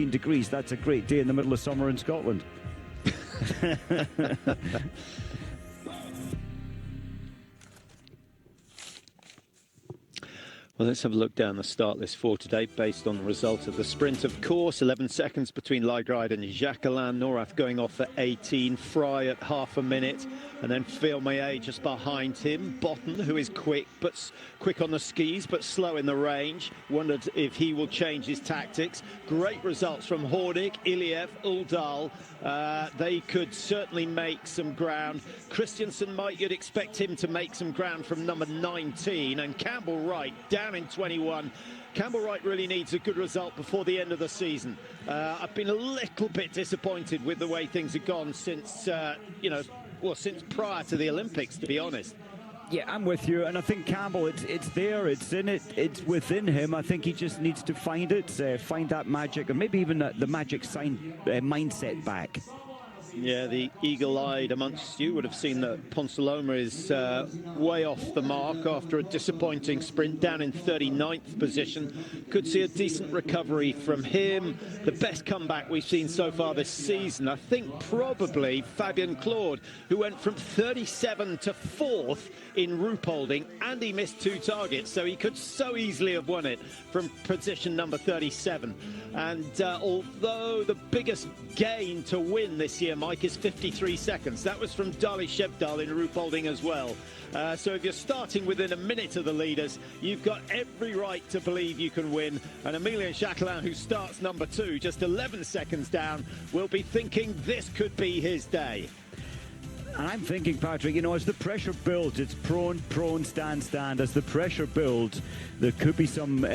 15 degrees. That's a great day in the middle of summer in Scotland. Well, let's have a look down the start list for today based on the result of the sprint. Of course, 11 seconds between Laegreid and Jacquelin. Norath going off at 18, Fry at half a minute, and then Filmé just behind him. Botten, who is quick on the skis but slow in the range. Wondered if he will change his tactics. Great results from Hornig, Iliev, Uldal. They could certainly make some ground. Christiansen, you'd expect him to make some ground from number 19, and Campbell Wright down in 21. Campbell Wright really needs a good result before the end of the season. I've been a little bit disappointed with the way things have gone since, since prior to the Olympics, to be honest. Yeah, I'm with you, and I think Campbell, it's there, it's in it, it's within him. I think he just needs to find it, find that magic, and maybe even the magic mindset back. Yeah, the eagle-eyed amongst you would have seen that Ponsaloma is way off the mark after a disappointing sprint, down in 39th position. Could see a decent recovery from him. The best comeback we've seen so far this season, I think probably Fabien Claude, who went from 37 to 4th in Ruhpolding, and he missed 2 targets, so he could so easily have won it from position number 37. And although the biggest gain to win this year, Mike, is 53 seconds. That was from Dali Shevdal in Ruhpolding as well. So if you're starting within a minute of the leaders, you've got every right to believe you can win. And Emilien Jacquelin, who starts number 2, just 11 seconds down, will be thinking this could be his day. And I'm thinking, Patrick, as the pressure builds, it's prone, stand. As the pressure builds, there could be some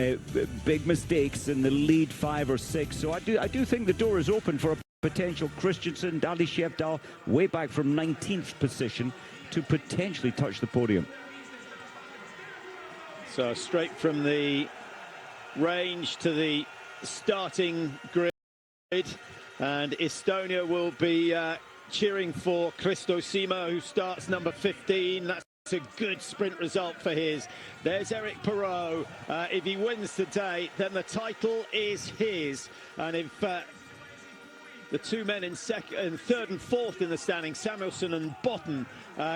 big mistakes in the lead 5 or 6. So I do think the door is open for a potential Christiansen, Dali Shevdal, way back from 19th position to potentially touch the podium. So straight from the range to the starting grid, and Estonia will be cheering for Christo Sima, who starts number 15. That's a good sprint result for his. There's Eric Perrault. If he wins today, then the title is his. And if the 2 men in 3rd and 4th in the standings, Samuelson and Botten,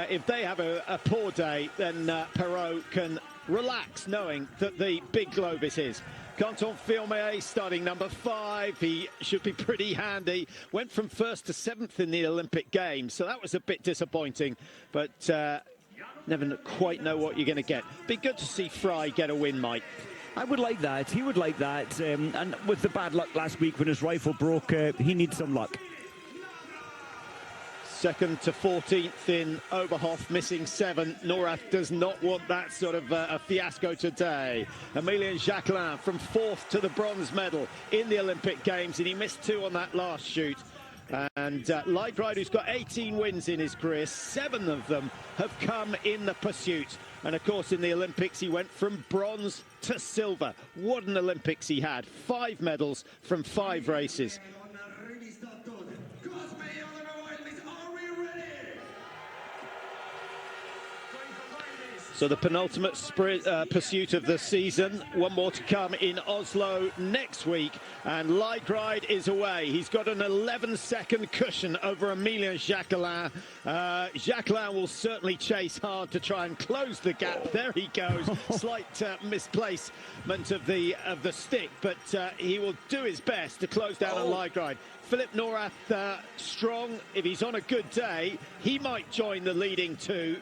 if they have a poor day, then Perrault can relax knowing that the big globe is his. Canton Filmé starting number 5. He should be pretty handy. Went from 1st to 7th in the Olympic Games, so that was a bit disappointing, but never quite know what you're going to get. Be good to see Fry get a win, Mike. I would like that. He would like that. And with the bad luck last week when his rifle broke, he needs some luck. 2nd to 14th in Oberhof, missing 7. Norath does not want that sort of a fiasco today. Emilien Jacquelin from 4th to the bronze medal in the Olympic Games, and he missed 2 on that last shoot. And Laegreid, who's got 18 wins in his career, 7 of them have come in the pursuit. And of course, in the Olympics, he went from bronze to silver. What an Olympics he had. 5 medals from 5 races. So the penultimate pursuit of the season. One more to come in Oslo next week. And Laegreid is away. He's got an 11-second cushion over Emilien Jacquelin. Jacquelin will certainly chase hard to try and close the gap. There he goes. Slight misplacement of the stick, but he will do his best to close down on Laegreid. Philip Norath strong. If he's on a good day, he might join the leading 2.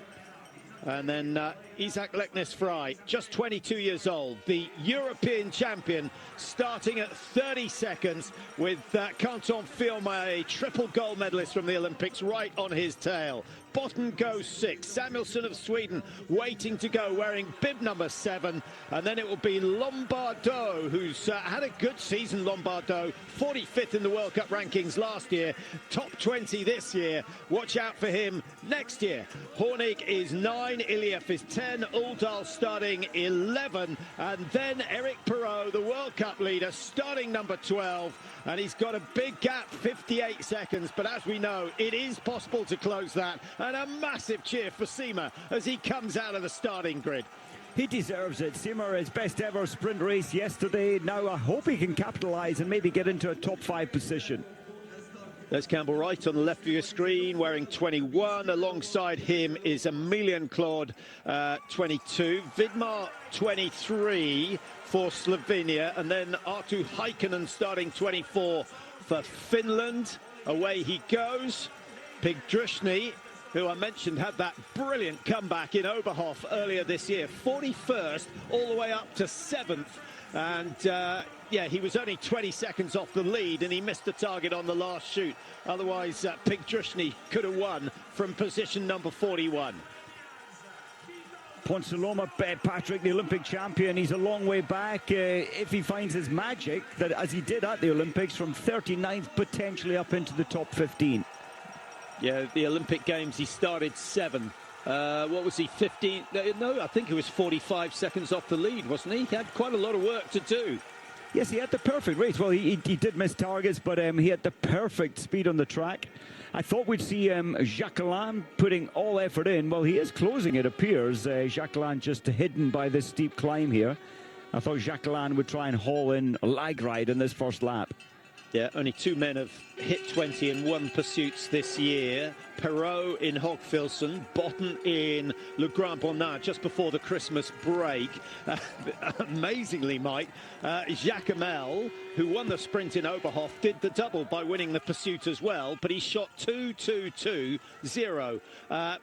And then Isaac Leknes Fry, just 22 years old, the European champion, starting at 30 seconds with Canton Filmé, triple gold medalist from the Olympics, right on his tail. Botten goes 6. Samuelson of Sweden waiting to go, wearing bib number 7. And then it will be Lombardo, who's had a good season, Lombardo. 45th in the World Cup rankings last year, top 20 this year. Watch out for him next year. Hornig is 9, Iliev is 10, Uldal starting 11. And then Eric Perrault, the World Cup leader, starting number 12. And he's got a big gap, 58 seconds. But as we know, it is possible to close that. And a massive cheer for Sima as he comes out of the starting grid. He deserves it. Seymour, his best ever sprint race yesterday. Now I hope he can capitalise and maybe get into a top 5 position. There's Campbell Wright on the left of your screen, wearing 21. Alongside him is Emilien Jacquelin, 22. Vidmar, 23 for Slovenia. And then Arttu Heikkinen starting 24 for Finland. Away he goes. Pigdrushny, who I mentioned had that brilliant comeback in Oberhof earlier this year. 41st, all the way up to 7th. And yeah, he was only 20 seconds off the lead, and he missed the target on the last shoot. Otherwise, Pigdrushny could have won from position number 41. Ponsiluoma, Patrick, the Olympic champion, he's a long way back. If he finds his magic, that as he did at the Olympics, from 39th potentially up into the top 15. Yeah, the Olympic Games, he started 7th. What was he, 15? No, I think he was 45 seconds off the lead, wasn't he? He had quite a lot of work to do. Yes, he had the perfect race. Well, he did miss targets, but he had the perfect speed on the track. I thought we'd see Jacquelin putting all effort in. Well, he is closing, it appears. Jacquelin just hidden by this steep climb here. I thought Jacquelin would try and haul in Laegreid in this first lap. Yeah, only 2 men have hit 20 in 1 pursuits this year. Perrault in Hogfilson, Botten in Le Grand Bonnat just before the Christmas break. Amazingly, Mike, Jacquelin, who won the sprint in Oberhof, did the double by winning the pursuit as well, but he shot 2-2-2-0.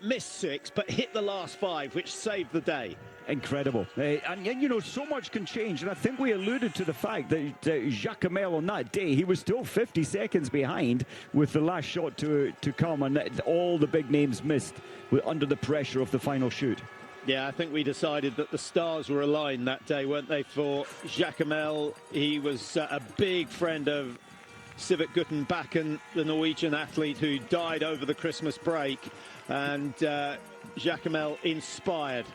Missed 6, but hit the last 5, which saved the day. Incredible. And you know, so much can change. And I think we alluded to the fact that Jacquelin on that day, he was still 50 seconds behind with the last shot to come. And all the big names missed under the pressure of the final shoot. Yeah, I think we decided that the stars were aligned that day, weren't they, for Jacquelin. He was a big friend of Sivert Guttenbakken, the Norwegian athlete who died over the Christmas break. And Jacquelin inspired.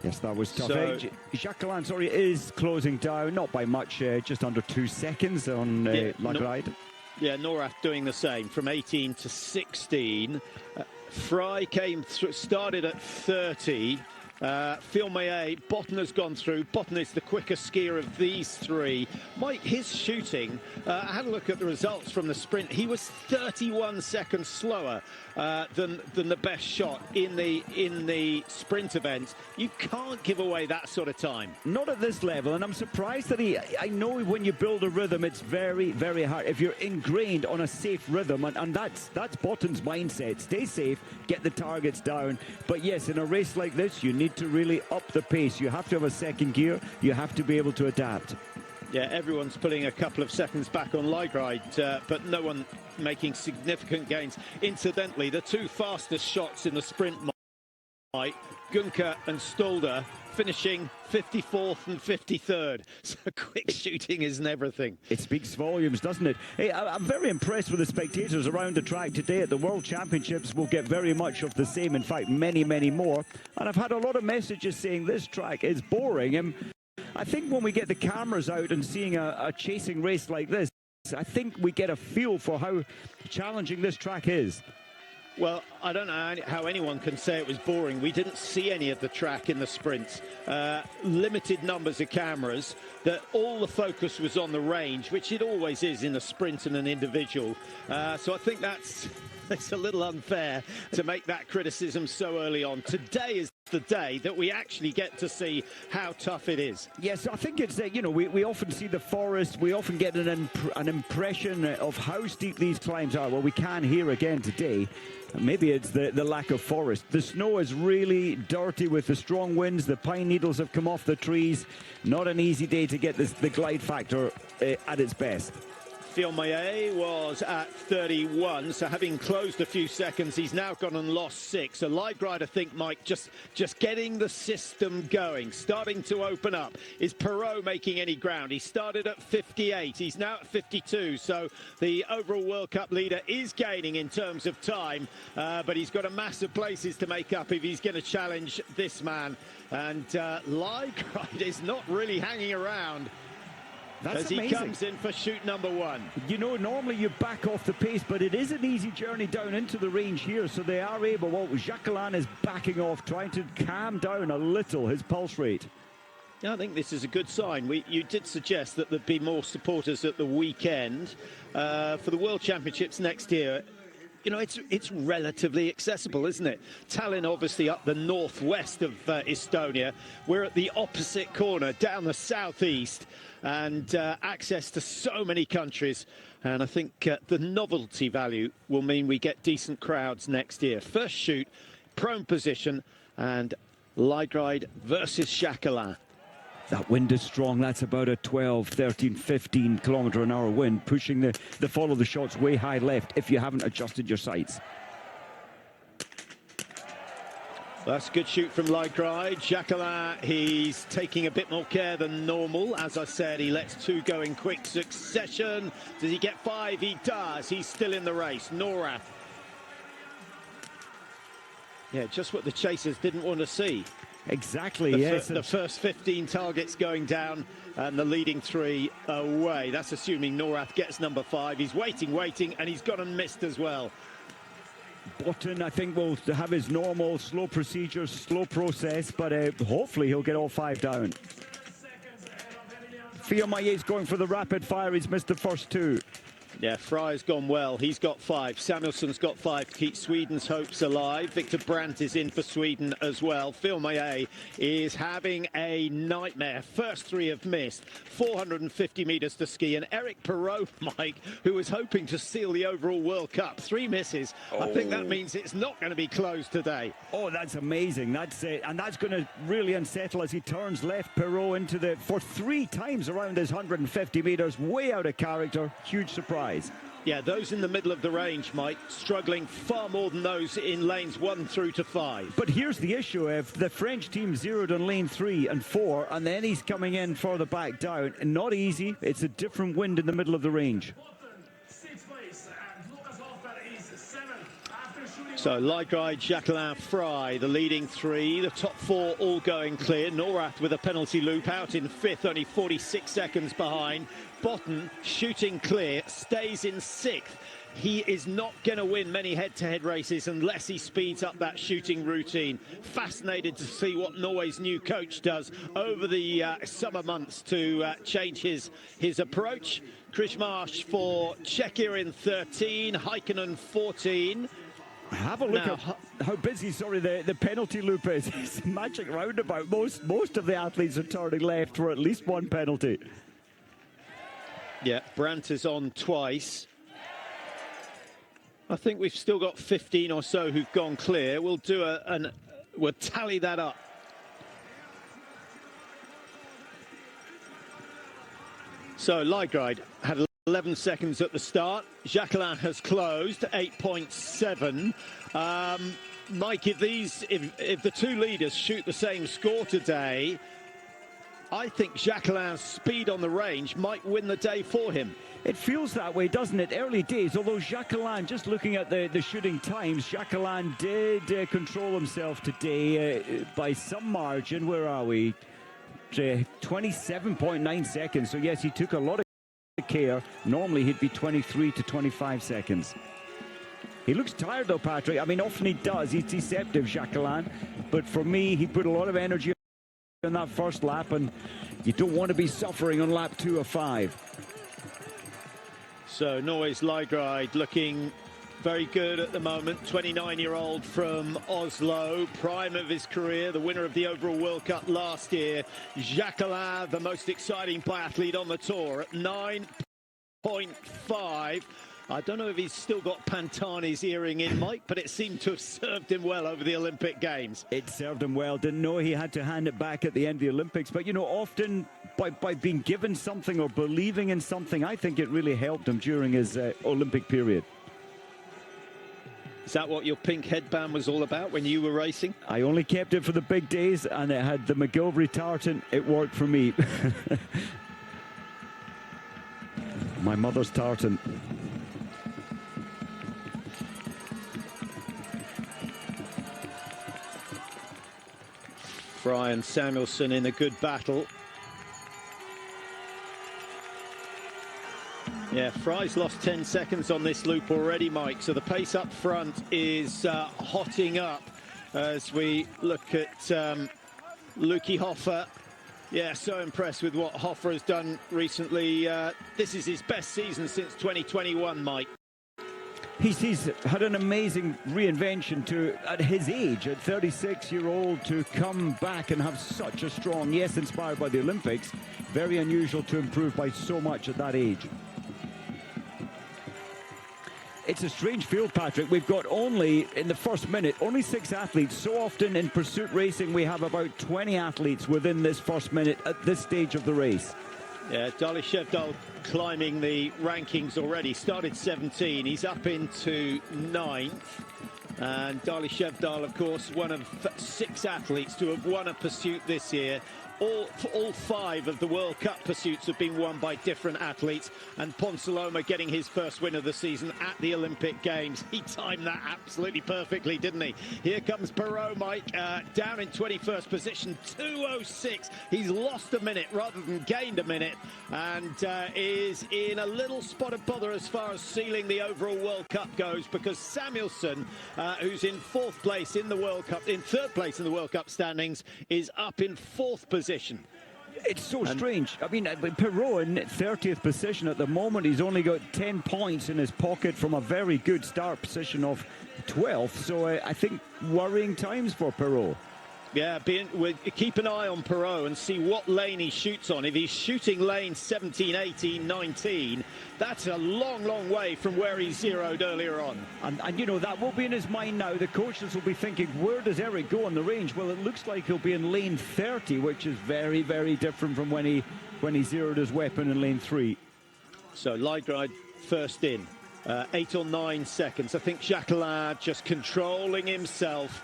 Yes, that was tough. So, Jacquelin, sorry, is closing down, not by much, just under 2 seconds on Laegreid. Yeah, Norath doing the same, from 18 to 16. Fry started at 30. Filmé, Botten has gone through. Botten is the quickest skier of these 3. Mike, his shooting, I had a look at the results from the sprint. He was 31 seconds slower than the best shot in the sprint event. You can't give away that sort of time. Not at this level, and I'm surprised that I know when you build a rhythm, it's very, very hard. If you're ingrained on a safe rhythm, and that's Botten's mindset. Stay safe, get the targets down. But yes, in a race like this, you need to really up the pace. You have to have a second gear. You have to be able to adapt. Yeah, everyone's putting a couple of seconds back on Laegreid, but no one making significant gains. Incidentally, the 2 fastest shots in the sprint, Mike, Gunke and Sturla, finishing 54th and 53rd. So quick shooting isn't everything. It speaks volumes, doesn't it? Hey, I'm very impressed with the spectators around the track today at the World Championships. We'll get very much of the same, in fact, many, many more. And I've had a lot of messages saying this track is boring. And I think when we get the cameras out and seeing a chasing race like this, I think we get a feel for how challenging this track is. Well, I don't know how anyone can say it was boring. We didn't see any of the track in the sprints. Limited numbers of cameras. That all the focus was on the range, which it always is in a sprint and an individual. So I think it's a little unfair to make that criticism so early on. Today is the day that we actually get to see how tough it is. Yes, I think it's, you know, we often see the forest, we often get an impression of how steep these climbs are. Well, we can here again today. Maybe it's the lack of forest. The snow is really dirty with the strong winds. The pine needles have come off the trees. Not an easy day to get the glide factor at its best. Filmé was at 31, so having closed a few seconds, he's now gone and lost 6. So Laegreid, I think, Mike, just getting the system going, starting to open up. Is Perrault making any ground? He started at 58, he's now at 52, so the overall World Cup leader is gaining in terms of time, but he's got a mass of places to make up if he's going to challenge this man. And Laegreid is not really hanging around. That's as he amazing. comes in for shoot number 1. You know, normally you back off the pace, but it is an easy journey down into the range here, so they are able. Well, Jacquelin is backing off, trying to calm down a little his pulse rate. Yeah, I think this is a good sign. You did suggest that there'd be more supporters at the weekend for the World Championships next year. You know, it's relatively accessible, isn't it? Tallinn, obviously, up the northwest of Estonia. We're at the opposite corner, down the southeast, and access to so many countries. And I think the novelty value will mean we get decent crowds next year. First shoot, prone position, and Laegreid versus Jacquelin. That wind is strong. That's about a 12, 13, 15 kilometre an hour wind, pushing the follow the shots way high left if you haven't adjusted your sights. That's a good shoot from Laegreid. Jacquelin, he's taking a bit more care than normal. As I said, he lets 2 go in quick succession. Does he get 5? He does. He's still in the race. Norath. Yeah, just what the chasers didn't want to see. Exactly, yes. The first 15 targets going down and the leading 3 away. That's assuming Norath gets number 5. He's waiting, and he's got and missed as well. Botten, I think, will have his normal slow procedure, slow process, but hopefully he'll get all 5 down. Fiormaillet's going for the rapid fire. He's missed the first 2. Yeah, Fry's gone well. He's got 5. Samuelsson's got 5 to keep Sweden's hopes alive. Victor Brandt is in for Sweden as well. Fiormaillet is having a nightmare. First 3 have missed. 450 metres to ski. And Eric Perrault, Mike, who was hoping to seal the overall World Cup. 3 misses. I think that means it's not going to be closed today. Oh, that's amazing. That's it. And that's going to really unsettle as he turns left. Perrault into for 3 times around his 150 metres. Way out of character. Huge surprise. Yeah, those in the middle of the range, Mike, struggling far more than those in lanes 1 through to 5. But here's the issue. If the French team zeroed on lane 3 and 4, and then he's coming in further back down, not easy. It's a different wind in the middle of the range. So Laegreid, Jacquelin, Fry, the leading 3. The top 4 all going clear. Norath with a penalty loop out in 5th, only 46 seconds behind. Botten shooting clear, stays in 6th. He is not going to win many head-to-head races unless he speeds up that shooting routine. Fascinated to see what Norway's new coach does over the summer months to change his approach. Krishmarsh for Czechia in 13, Heikkinen 14. Have a look at how busy, the penalty loop is. It's a magic roundabout. Most of the athletes are turning left for at least 1 penalty. Yeah, Brandt is on twice. I think we've still got 15 or so who've gone clear. We'll do we'll tally that up. So Laegreid had 11 seconds at the start. Jacquelin has closed 8.7. Mike, if the 2 leaders shoot the same score today, I think Jacquelin's speed on the range might win the day for him. It feels that way, doesn't it? Early days, although Jacquelin, just looking at the shooting times, Jacquelin did control himself today by some margin. Where are we? 27.9 seconds. So yes, he took a lot of care. Normally he'd be 23 to 25 seconds. He looks tired though, Patrick. I mean, often he does. He's deceptive, Jacquelin. But for me, he put a lot of energy in that first lap, and you don't want to be suffering on lap 2 of 5. So Norway's Laegreid looking very good at the moment. 29-year-old from Oslo, prime of his career, the winner of the overall World Cup last year. Jacquelin, the most exciting biathlete on the tour, at 9.5. I don't know if he's still got Pantani's earring in, Mike, but it seemed to have served him well over the Olympic Games. It served him well. Didn't know he had to hand it back at the end of the Olympics. But, you know, often by being given something or believing in something, I think it really helped him during his Olympic period. Is that what your pink headband was all about when you were racing? I only kept it for the big days, and it had the McGilvery tartan. It worked for me. My mother's tartan. Fry and Samuelsson in a good battle. Yeah, Fry's lost 10 seconds on this loop already, Mike. So the pace up front is hotting up as we look at Luki Hoffer. Yeah, so impressed with what Hoffer has done recently. This is his best season since 2021, Mike. He's had an amazing reinvention at his age, at 36-year-old, to come back and have such a strong, yes, inspired by the Olympics, very unusual to improve by so much at that age. It's a strange field, Patrick. We've got only, in the first minute, only 6 athletes. So often in pursuit racing, we have about 20 athletes within this first minute at this stage of the race. Yeah, Dali Shevdal climbing the rankings already. Started 17, he's up into 9th. And Dali Shevdal, of course, one of 6 athletes to have won a pursuit this year. All 5 of the World Cup pursuits have been won by different athletes, and Ponsaloma getting his first win of the season at the Olympic Games. He timed that absolutely perfectly, didn't he? Here comes Perot, Mike, down in 21st position, 2:06. He's lost a minute rather than gained a minute, and is in a little spot of bother as far as sealing the overall World Cup goes, because Samuelsson, who's in 4th place in the World Cup, in 3rd place in the World Cup standings, is up in 4th position. It's so strange. I mean, Perot in 30th position at the moment. He's only got 10 points in his pocket from a very good start position of 12th. So I think worrying times for Perot. Yeah, keep an eye on Perot and see what lane he shoots on. If he's shooting lane 17, 18, 19, that's a long, long way from where he zeroed earlier on. And you know, that will be in his mind now. The coaches will be thinking, where does Eric go on the range? Well, it looks like he'll be in lane 30, which is very, very different from when he zeroed his weapon in lane 3. So Laegreid first in. 8 or 9 seconds. I think Jacquelin just controlling himself.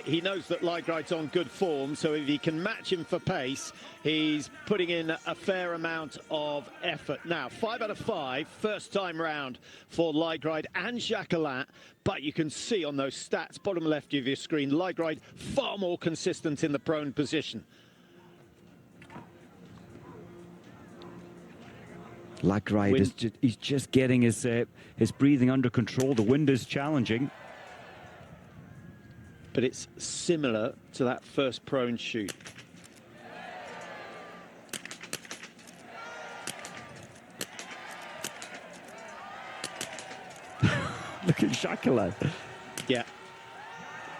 He knows that Laegreid's on good form, so if he can match him for pace, he's putting in a fair amount of effort. Now, 5 out of 5, first time round for Laegreid and Jacquelin, but you can see on those stats, bottom left of your screen, Laegreid far more consistent in the prone position. Laegreid he's just getting his breathing under control. The wind is challenging. But it's similar to that first prone shoot. Look at Jacquelin. Yeah.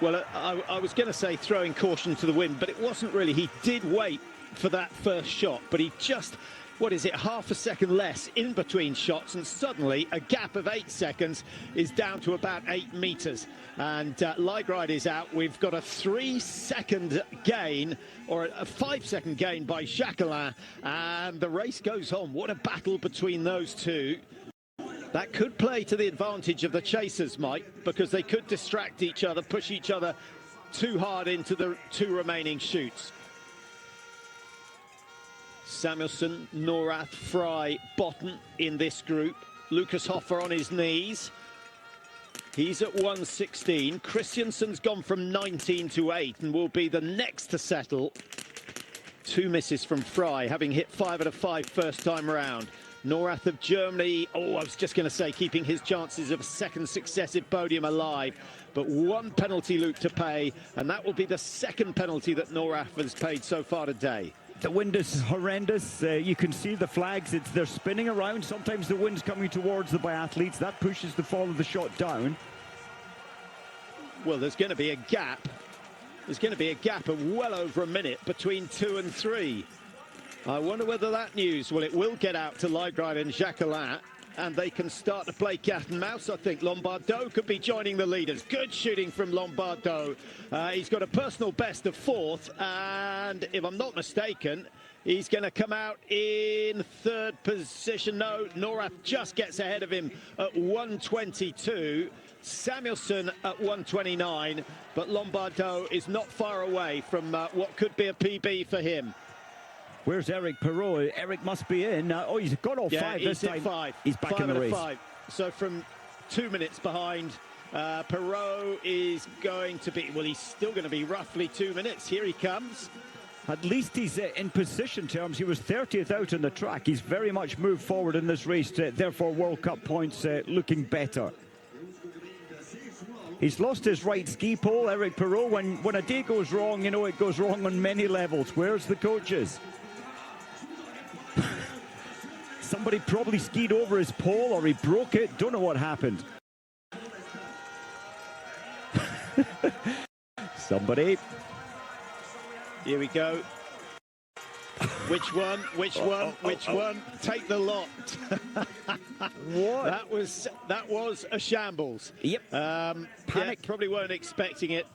Well, I was going to say throwing caution to the wind, but it wasn't really. He did wait for that first shot, but he just... what is it, half a second less in between shots, and suddenly a gap of 8 seconds is down to about 8 meters. And Laegreid is out. We've got a 3-second gain, or a 5-second gain by Jacquelin, and the race goes on. What a battle between those two. That could play to the advantage of the chasers, Mike, because they could distract each other, push each other too hard into the 2 remaining shoots. Samuelsson, Norath, Fry, Botten in this group. Lucas Hoffer on his knees. He's at 1:16. Christiansen's gone from 19 to 8 and will be the next to settle. 2 misses from Fry, having hit 5 out of 5 first time round. Norath of Germany, I was just going to say, keeping his chances of a second successive podium alive. But 1 penalty loop to pay, and that will be the 2nd penalty that Norath has paid so far today. The wind is horrendous. You can see the flags. They're spinning around. Sometimes the wind's coming towards the biathletes. That pushes the fall of the shot down. Well, there's going to be a gap. There's going to be a gap of well over a minute between 2 and 3. I wonder whether that news, well, it will get out to Laegreid and Jacquelin, and they can start to play cat and mouse. I think Lombardo could be joining the leaders. Good shooting from Lombardo. He's got a personal best of 4th, and if I'm not mistaken, he's going to come out in 3rd position. No, Norath just gets ahead of him at 1:22. Samuelsson at 1:29, but Lombardo is not far away from what could be a PB for him. Where's Eric Perot? Eric must be in. He's got all 5 this time. 5. He's back 5 in the race. 5. So from 2 minutes behind, Perot is going to be, well, he's still going to be roughly 2 minutes. Here he comes. At least he's in position terms. He was 30th out on the track. He's very much moved forward in this race. Therefore, World Cup points looking better. He's lost his right ski pole, Eric Perrault. When a day goes wrong, you know it goes wrong on many levels. Where's the coaches? Somebody probably skied over his pole or he broke it. Don't know what happened. Somebody. Here we go. Which one? Which one? Which one? Take the lot. What? That was a shambles. Yep. Panic. Yeah, probably weren't expecting it.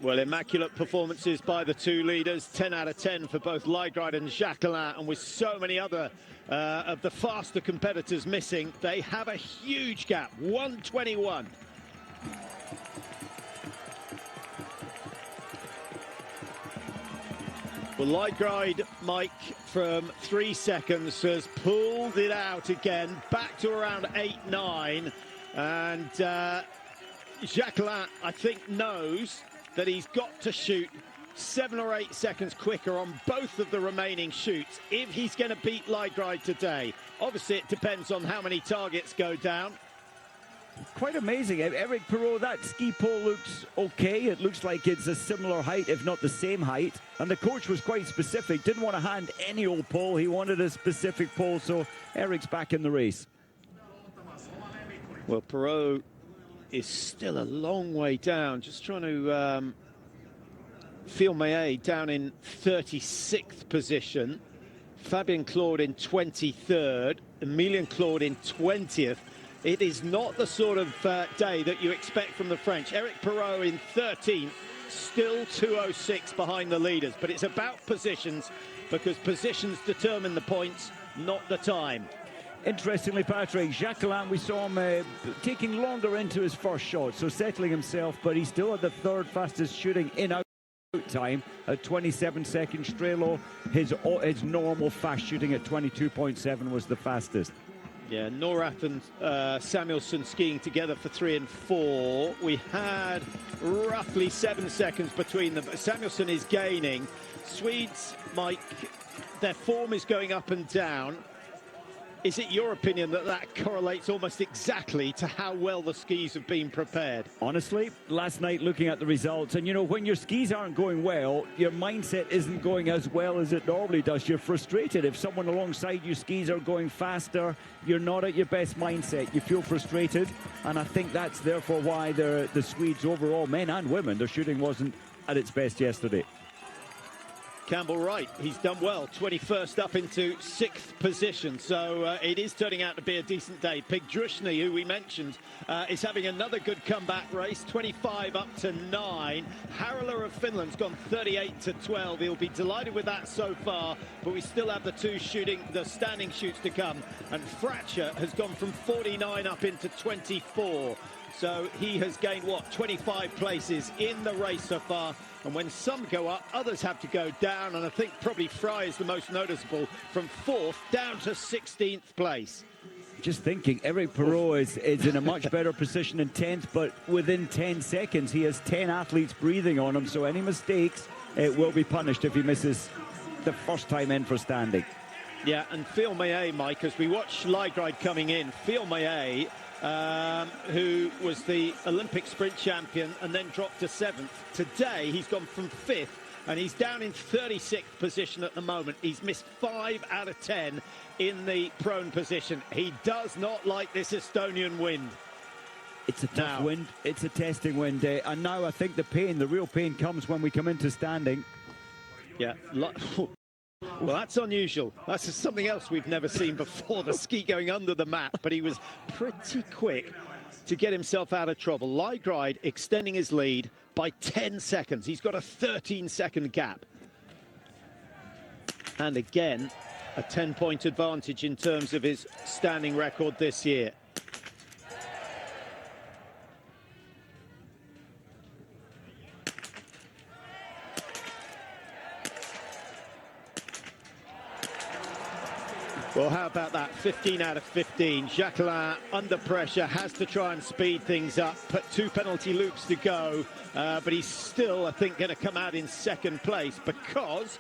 Well, immaculate performances by the two leaders. 10 out of 10 for both Laegreid and Jacquelin, and with so many other of the faster competitors missing, they have a huge gap. 1:21. Well, Laegreid, Mike, from 3 seconds has pulled it out again, back to around 8-9, and Jacquelin, I think, knows that he's got to shoot 7 or 8 seconds quicker on both of the remaining shoots if he's going to beat Laegreid today. Obviously, it depends on how many targets go down. Quite amazing. Eric Perrault, that ski pole looks okay. It looks like it's a similar height, if not the same height. And the coach was quite specific. Didn't want to hand any old pole. He wanted a specific pole, so Eric's back in the race. Well, Perrault is still a long way down. Just trying to Phil Maillet down in 36th position. Fabien Claude in 23rd. Emilien Claude in 20th. It is not the sort of day that you expect from the French. Eric Perrault in 13th, still 2:06 behind the leaders. But it's about positions, because positions determine the points, not the time. Interestingly, Patrick, Jacquelin, we saw him taking longer into his first shot, so settling himself, but he's still at the third fastest shooting in out time at 27 seconds. Strelo, his normal fast shooting at 22.7 was the fastest. Yeah, Norath and Samuelsson skiing together for 3 and 4. We had roughly 7 seconds between them. Samuelsson is gaining. Swedes, Mike, their form is going up and down. Is it your opinion that that correlates almost exactly to how well the skis have been prepared? Honestly, last night looking at the results, and you know, when your skis aren't going well, your mindset isn't going as well as it normally does. You're frustrated. If someone alongside you skis are going faster, you're not at your best mindset. You feel frustrated, and I think that's therefore why the Swedes overall, men and women, their shooting wasn't at its best yesterday. Campbell Wright, he's done well, 21st up into 6th position, so it is turning out to be a decent day. Pigdrushny, who we mentioned, is having another good comeback race, 25 up to 9. Harala of Finland's gone 38 to 12. He'll be delighted with that so far, but we still have the standing shoots to come, and Fracture has gone from 49 up into 24. So he has gained, what, 25 places in the race so far. And when some go up, others have to go down. And I think probably Fry is the most noticeable, from 4th down to 16th place. Just thinking, Eric Perrault is in a much better position in 10th, but within 10 seconds, he has 10 athletes breathing on him. So any mistakes, it will be punished if he misses the first time in for standing. Yeah, and Phil Maillet, Mike, as we watch Laegreid coming in, Phil Maillet, who was the Olympic sprint champion and then dropped to 7th. Today, he's gone from 5th, and he's down in 36th position at the moment. He's missed 5 out of 10 in the prone position. He does not like this Estonian wind. It's a tough wind. It's a testing wind. And now I think the real pain comes when we come into standing. Yeah. Well, that's unusual. That's something else we've never seen before, the ski going under the mat, but he was pretty quick to get himself out of trouble. Laegreid extending his lead by 10 seconds. He's got a 13-second gap. And again, a 10-point advantage in terms of his standing record this year. Well, how about that? 15 out of 15. Jacquelin, under pressure, has to try and speed things up. Put 2 penalty loops to go, but he's still, I think, going to come out in second place because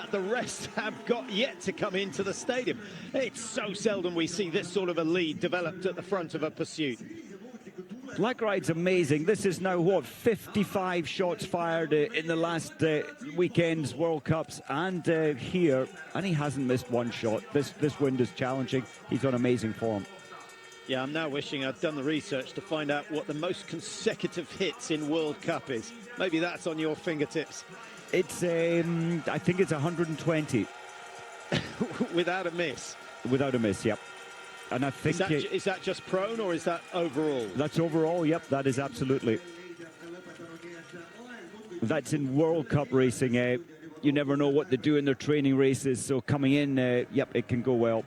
the rest have got yet to come into the stadium. It's so seldom we see this sort of a lead developed at the front of a pursuit. Laegreid's amazing. This is now, what, 55 shots fired in the last weekend's World Cups and here, and he hasn't missed one shot. This wind is challenging. He's on amazing form. Yeah, I'm now wishing I'd done the research to find out what the most consecutive hits in World Cup is. Maybe that's on your fingertips. It's, I think it's 120. Without a miss? Without a miss, yep. And I think is that just prone or is that overall? That's overall, yep, that is absolutely. That's in World Cup racing. You never know what they do in their training races, so coming in, yep, it can go well.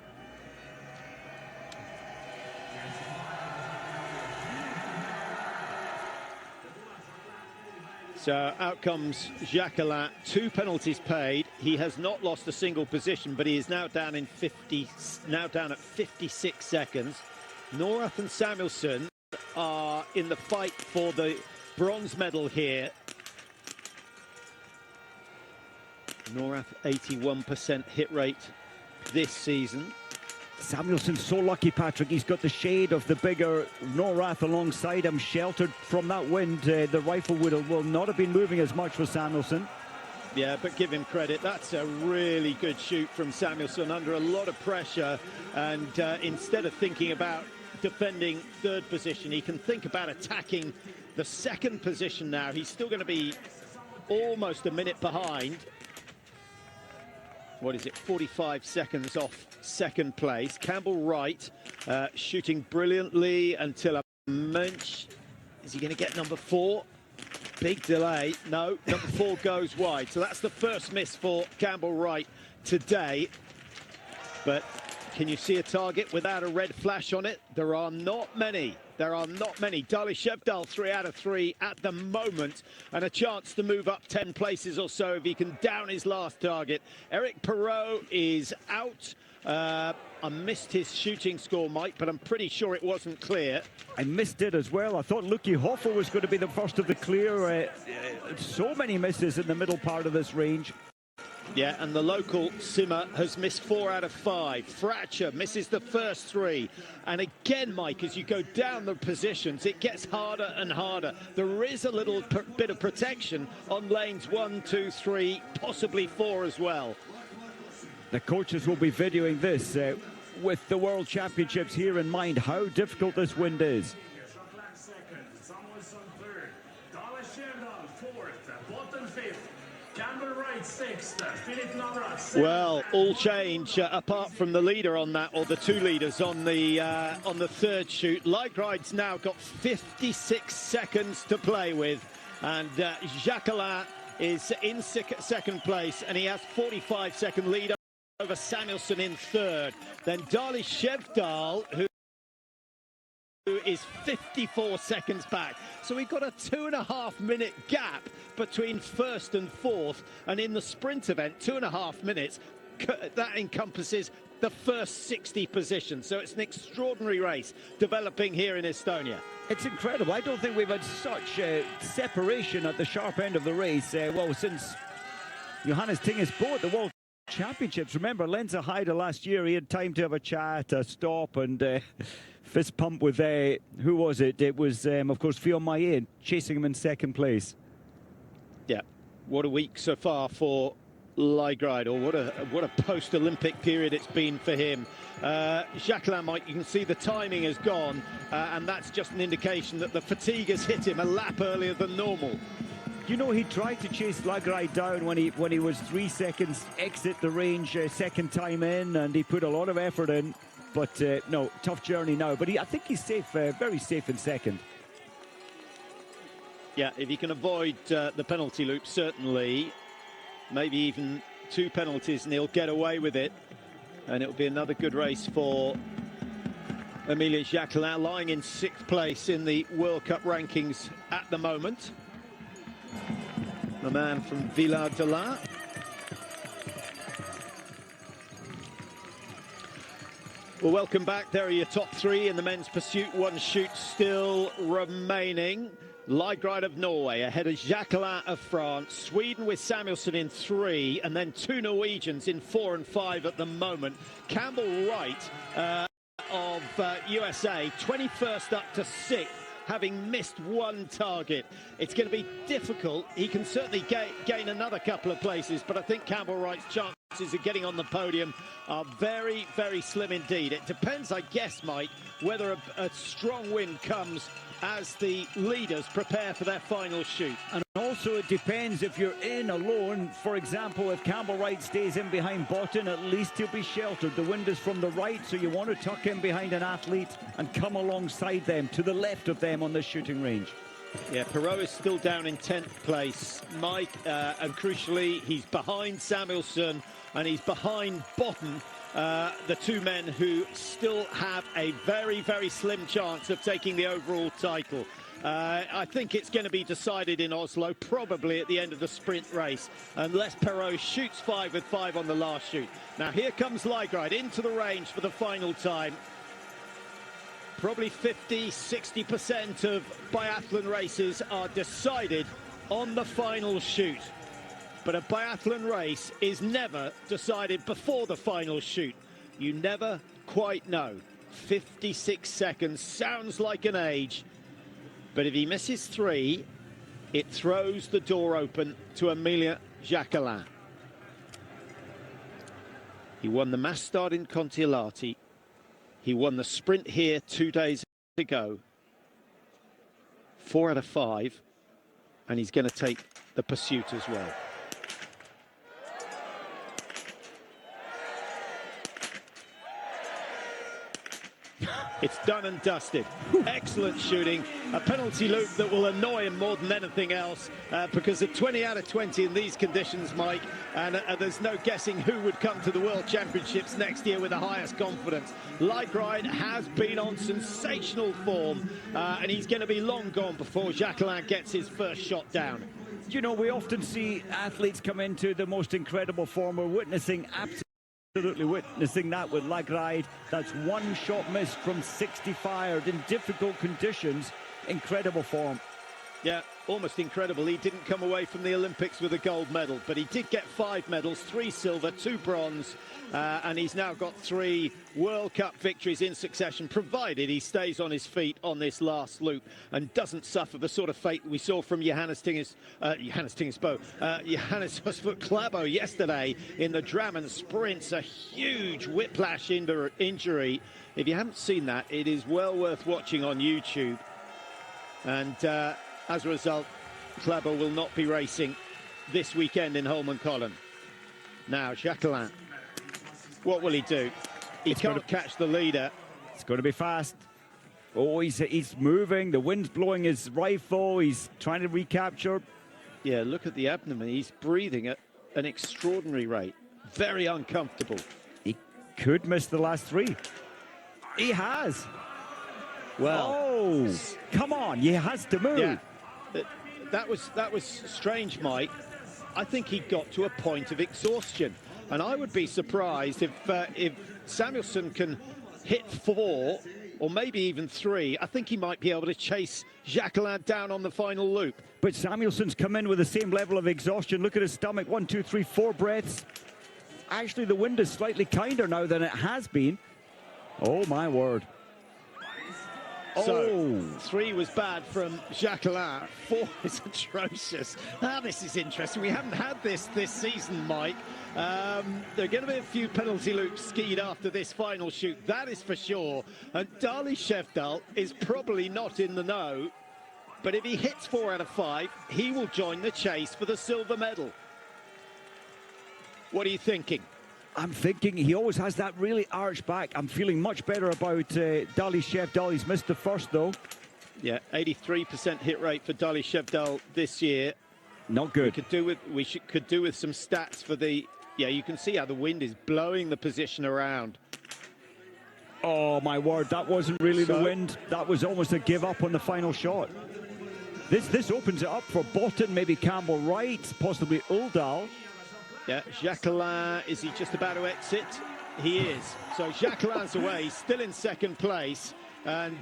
So out comes Jacquelin, 2 penalties paid. He has not lost a single position, but he is now down at 56 seconds. Norath and Samuelsson are in the fight for the bronze medal here. Norath 81% hit rate this season. Samuelsson's so lucky, Patrick. He's got the shade of the bigger Norath alongside him, sheltered from that wind. The rifle will not have been moving as much for Samuelsson. Yeah, but give him credit. That's a really good shoot from Samuelsson under a lot of pressure. And instead of thinking about defending third position, he can think about attacking the second position now. He's still going to be almost a minute behind. What is it, 45 seconds off second place. Campbell Wright shooting brilliantly until a Munch. Is he going to get number 4? Big delay. No, number 4 goes wide. So that's the first miss for Campbell Wright today. But can you see a target without a red flash on it? There are not many. There are not many. Dali Shevdal 3 out of 3 at the moment, and a chance to move up 10 places or so if he can down his last target. Eric Perrault is out. I missed his shooting score, Mike, but I'm pretty sure it wasn't clear. I missed it as well. I thought Lucky Hoffer was going to be the first of the clear. So many misses in the middle part of this range. Yeah, and the local Simmer has missed 4 out of 5. Fratcher misses the first 3. And again, Mike, as you go down the positions, it gets harder and harder. There is a little bit of protection on lanes 1, 2, 3, possibly 4 as well. The coaches will be videoing this with the World Championships here in mind, how difficult this wind is. Well, all change apart from the leader on that, or the 2 leaders on the third shoot. Laegreid's now got 56 seconds to play with, and Jacquelin is in second place, and he has 45-second lead over Samuelsson in third. Then Dali Shevdal, who is 54 seconds back. So we've got a 2.5-minute gap between first and fourth, and in the sprint event, 2.5 minutes, that encompasses the first 60 positions. So it's an extraordinary race developing here in Estonia. It's incredible. I don't think we've had such separation at the sharp end of the race, well, since Johannes Tinges Bo at the World Championships. Remember, Lenza Heide last year, he had time to have a chat, a stop, and fist pump with, who was it? It was, of course, Fionn Maillet chasing him in second place. Yeah, what a week so far for Laegreid, or what a post-Olympic period it's been for him. Jacquelin, Mike, you can see the timing has gone, and that's just an indication that the fatigue has hit him a lap earlier than normal. You know, he tried to chase Laegreid down when he was 3 seconds exit the range, second time in, and he put a lot of effort in. But no, tough journey now. But I think he's safe, very safe in second. Yeah, if he can avoid the penalty loop, certainly, maybe even 2 penalties, and he'll get away with it. And it'll be another good race for Emilien Jacquelin, lying in 6th place in the World Cup rankings at the moment. The man from Villard de la. Well, welcome back. There are your top three in the men's pursuit. One shoot still remaining. Laegreid of Norway ahead of Jacquelin of France. Sweden with Samuelsson in 3, and then 2 Norwegians in 4 and 5 at the moment. Campbell Wright of USA, 21st up to 6th, having missed 1 target. It's going to be difficult. He can certainly gain another couple of places, but I think Campbell Wright's chances of getting on the podium are very, very slim indeed. It depends, I guess, Mike, whether a strong wind comes as the leaders prepare for their final shoot. And also it depends if you're in alone. For example, if Campbell Wright stays in behind Botten, at least he'll be sheltered. The wind is from the right, so you want to tuck in behind an athlete and come alongside them, to the left of them on the shooting range. Yeah, Perot is still down in 10th place, Mike, and crucially, he's behind Samuelsson and he's behind Botten, the 2 men who still have a very, very slim chance of taking the overall title. I think it's going to be decided in Oslo, probably at the end of the sprint race, unless Perot shoots 5 with 5 on the last shoot. Now, here comes Laegreid into the range for the final time. Probably 50–60% of biathlon races are decided on the final shoot. But a biathlon race is never decided before the final shoot. You never quite know. 56 seconds sounds like an age. But if he misses 3, it throws the door open to Emilien Jacquelin. He won the mass start in Kontiolahti. He won the sprint here 2 days ago. 4 out of 5. And he's going to take the pursuit as well. It's done and dusted. Excellent shooting. A penalty loop that will annoy him more than anything else, because of 20 out of 20 in these conditions, Mike, and there's no guessing who would come to the World Championships next year with the highest confidence. Laegreid has been on sensational form, and he's going to be long gone before Jacquelin gets his first shot down. You know, we often see athletes come into the most incredible form. We're witnessing absolutely witnessing that with Laegreid. That's 1 shot missed from 60 fired in difficult conditions. Incredible form. Yeah, almost incredible. He didn't come away from the Olympics with a gold medal, but he did get 5 medals, 3 silver, 2 bronze, and he's now got 3 World Cup victories in succession, provided he stays on his feet on this last loop and doesn't suffer the sort of fate we saw from Johannes Husford-Klæbo yesterday in the Drammen sprints. A huge whiplash injury. If you haven't seen that, it is well worth watching on YouTube. And as a result, Klæbo will not be racing this weekend in Holm. Now, Jacquelin, what will he do? He can't catch the leader. It's going to be fast. Oh, he's moving. The wind's blowing his rifle. He's trying to recapture. Yeah, look at the abdomen. He's breathing at an extraordinary rate. Very uncomfortable. He could miss the last 3. He has. Well, oh, come on, he has to move. Yeah, that was strange, Mike. I think he got to a point of exhaustion, and I would be surprised if Samuelsson can hit 4 or maybe even 3. I think he might be able to chase Jacquelin down on the final loop. But Samuelsson's come in with the same level of exhaustion. Look at his stomach. 1, 2, 3, 4 breaths. Actually, the wind is slightly kinder now than it has been. Oh my word. So, 3 was bad from Jacquelin. 4 is atrocious. Now, this is interesting. We haven't had this season, Mike. There are going to be a few penalty loops skied after this final shoot, that is for sure. And Dali Shevdal is probably not in the know. But if he hits 4 out of 5, he will join the chase for the silver medal. What are you thinking? I'm thinking he always has that really arched back. I'm feeling much better about Dali Shevdal. He's missed the first, though. Yeah, 83% hit rate for Dali Shevdal this year. Not good. Could do with some stats for the... Yeah, you can see how the wind is blowing the position around. Oh, my word, that wasn't really the wind. That was almost a give up on the final shot. This opens it up for Botten, maybe Campbell Wright, possibly Uldal. Yeah, Jacquelin, is he just about to exit? he is. So Jacquelin's away, still in second place, and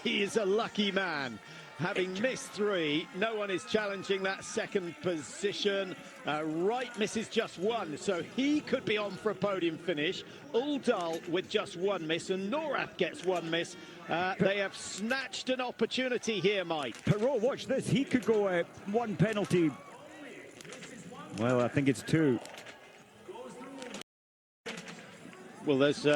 he is a lucky man. Having missed 3, no one is challenging that second position. Wright misses just 1, so he could be on for a podium finish. Uldal with just 1 miss, and Norath gets 1 miss. They have snatched an opportunity here, Mike. Perot, watch this. He could go 1 penalty. Well, I think it's 2. Well, there's,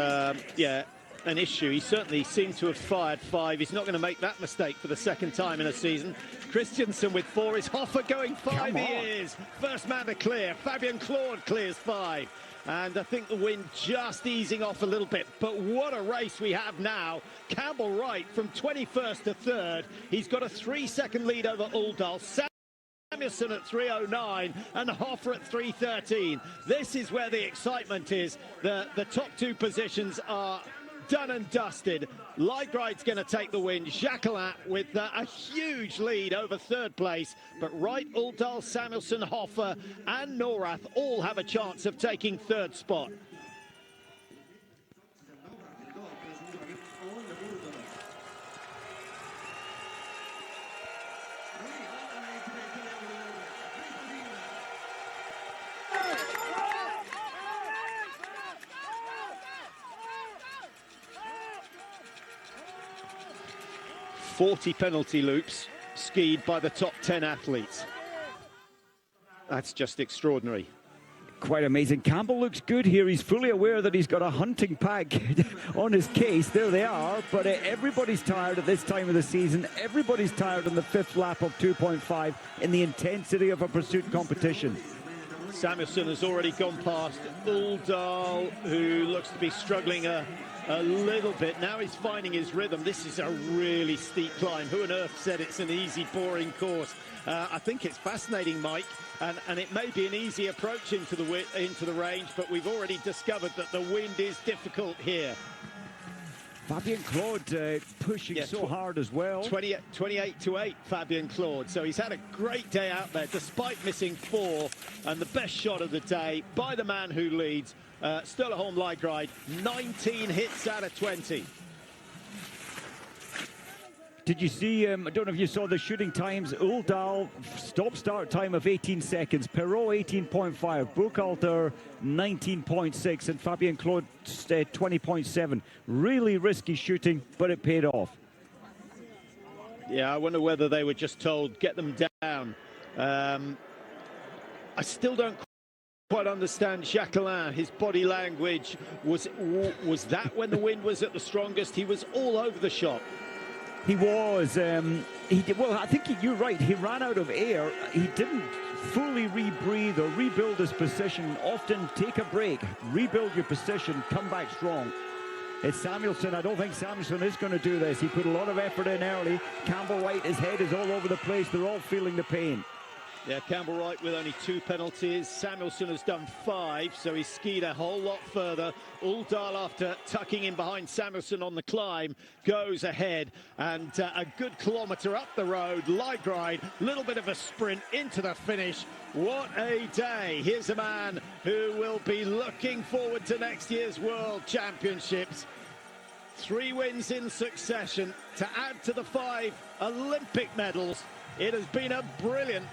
an issue. He certainly seemed to have fired 5. He's not going to make that mistake for the second time in a season. Christensen with 4. Is Hoffer going 5? He is. First man to clear. Fabian Claude clears 5. And I think the wind just easing off a little bit. But what a race we have now. Campbell Wright from 21st to 3rd. He's got a 3-second lead over Uldal. Samuelson at 3:09 and Hoffer at 3:13. This is where the excitement is. The top 2 positions are done and dusted. Laegreid's going to take the win. Jacquelin with a huge lead over 3rd place. But Wright, Uldal, Samuelson, Hoffer and Norath all have a chance of taking 3rd spot. .40 penalty loops skied by the top 10 athletes. That's just extraordinary. Quite amazing. Campbell looks good here. He's fully aware that he's got a hunting pack on his case. There they are. But everybody's tired at this time of the season. Everybody's tired on the 5th lap of 2.5 in the intensity of a pursuit competition. Samuelson has already gone past Uldal, who looks to be struggling a little bit. Now he's finding his rhythm. This is a really steep climb. Who on earth said it's an easy, boring course? I think it's fascinating, Mike, and it may be an easy approach into the range, but we've already discovered that the wind is difficult here. Fabian Claude pushing so hard as well. 28-8, Fabian Claude. So he's had a great day out there, despite missing 4. And the best shot of the day by the man who leads, Sturla Holm Laegreid, 19 hits out of 20. Did you see, I don't know if you saw the shooting times, Uldal stop-start time of 18 seconds, Perot 18.5, Buchalter 19.6, and Fabian Claude 20.7. Really risky shooting, but it paid off. Yeah, I wonder whether they were just told, get them down. I still don't quite understand Jacquelin. His body language, was that when the wind was at the strongest? He was all over the shop. He was. He did, well, I think you're right. He ran out of air. He didn't fully rebreathe or rebuild his position. Often take a break, rebuild your position, come back strong. It's Samuelson. I don't think Samuelson is going to do this. He put a lot of effort in early. Campbell Wright, his head is all over the place. They're all feeling the pain. Yeah, Campbell Wright with only 2 penalties. Samuelson has done 5, so he's skied a whole lot further. Uldal, after tucking in behind Samuelson on the climb, goes ahead, and a good kilometre up the road. Laegreid, little bit of a sprint into the finish. What a day. Here's a man who will be looking forward to next year's World Championships. 3 wins in succession to add to the 5 Olympic medals. It has been a brilliant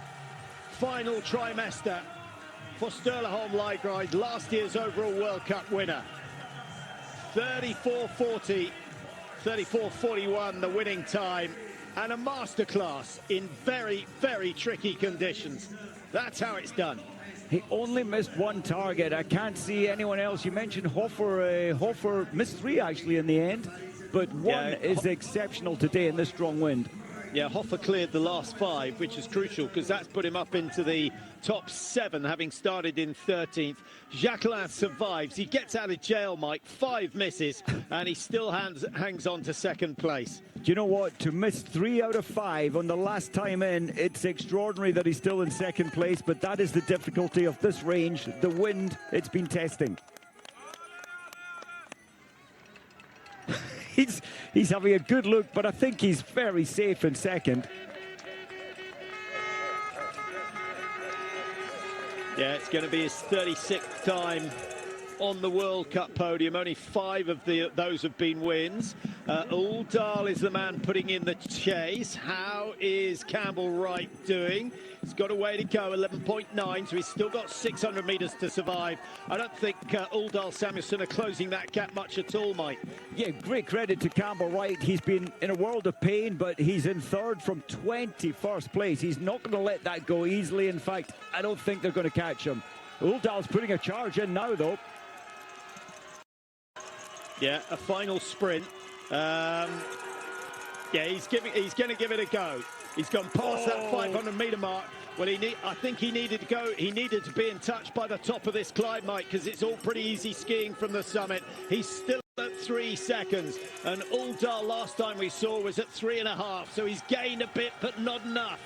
final trimester for Sturla Holm Laegreid, last year's overall World Cup winner. 34:40, 34:41 the winning time, and a masterclass in very, very tricky conditions. That's how it's done. He only missed 1 target. I can't see anyone else. You mentioned Hoffer. Hoffer missed 3 actually in the end, but 1 is exceptional today in this strong wind. Yeah, Hoffer cleared the last 5, which is crucial because that's put him up into the top 7, having started in 13th. Jacquelin survives. He gets out of jail, Mike. 5 misses, and he still hangs on to 2nd place. Do you know what? To miss 3 out of 5 on the last time in, it's extraordinary that he's still in 2nd place, but that is the difficulty of this range. The wind, it's been testing. He's having a good look, but I think he's very safe in 2nd. Yeah, it's going to be his 36th time on the World Cup podium. Only 5 of those have been wins. Uldal is the man putting in the chase. How is Campbell Wright doing? He's got a way to go, 11.9, so he's still got 600 metres to survive. I don't think Uldal Samuelsson are closing that gap much at all, Mike. Yeah, great credit to Campbell Wright. He's been in a world of pain, but he's in third from 21st place. He's not going to let that go easily. In fact, I don't think they're going to catch him. Uldal's putting a charge in now, though. Yeah, a final sprint. Yeah, he's going to give it a go. He's gone past that 500-metre mark. Well, I think he needed to go. He needed to be in touch by the top of this climb, Mike, because it's all pretty easy skiing from the summit. He's still at 3 seconds, and Uldal last time we saw was at 3.5, so he's gained a bit, but not enough.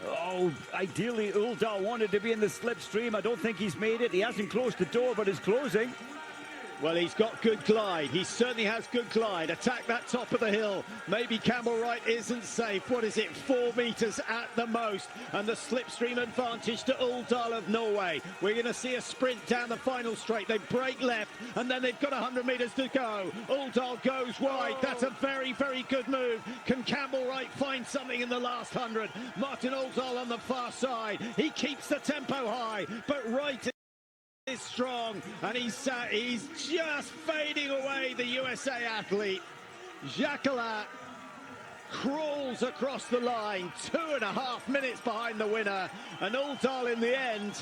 Oh, ideally, Uldal wanted to be in the slipstream. I don't think he's made it. He hasn't closed the door, but it's closing. Well, he's got good glide. He certainly has good glide. Attack that top of the hill. Maybe Campbell Wright isn't safe. What is it? 4 metres at the most. And the slipstream advantage to Uldal of Norway. We're going to see a sprint down the final straight. They break left, and then they've got 100 metres to go. Uldal goes wide. That's a very, very good move. Can Campbell Wright find something in the last 100? Martin Uldal on the far side. He keeps the tempo high, but Wright is strong, and he's just fading away, the USA athlete. Jacquelin crawls across the line, 2.5 minutes behind the winner, and Uldal in the end,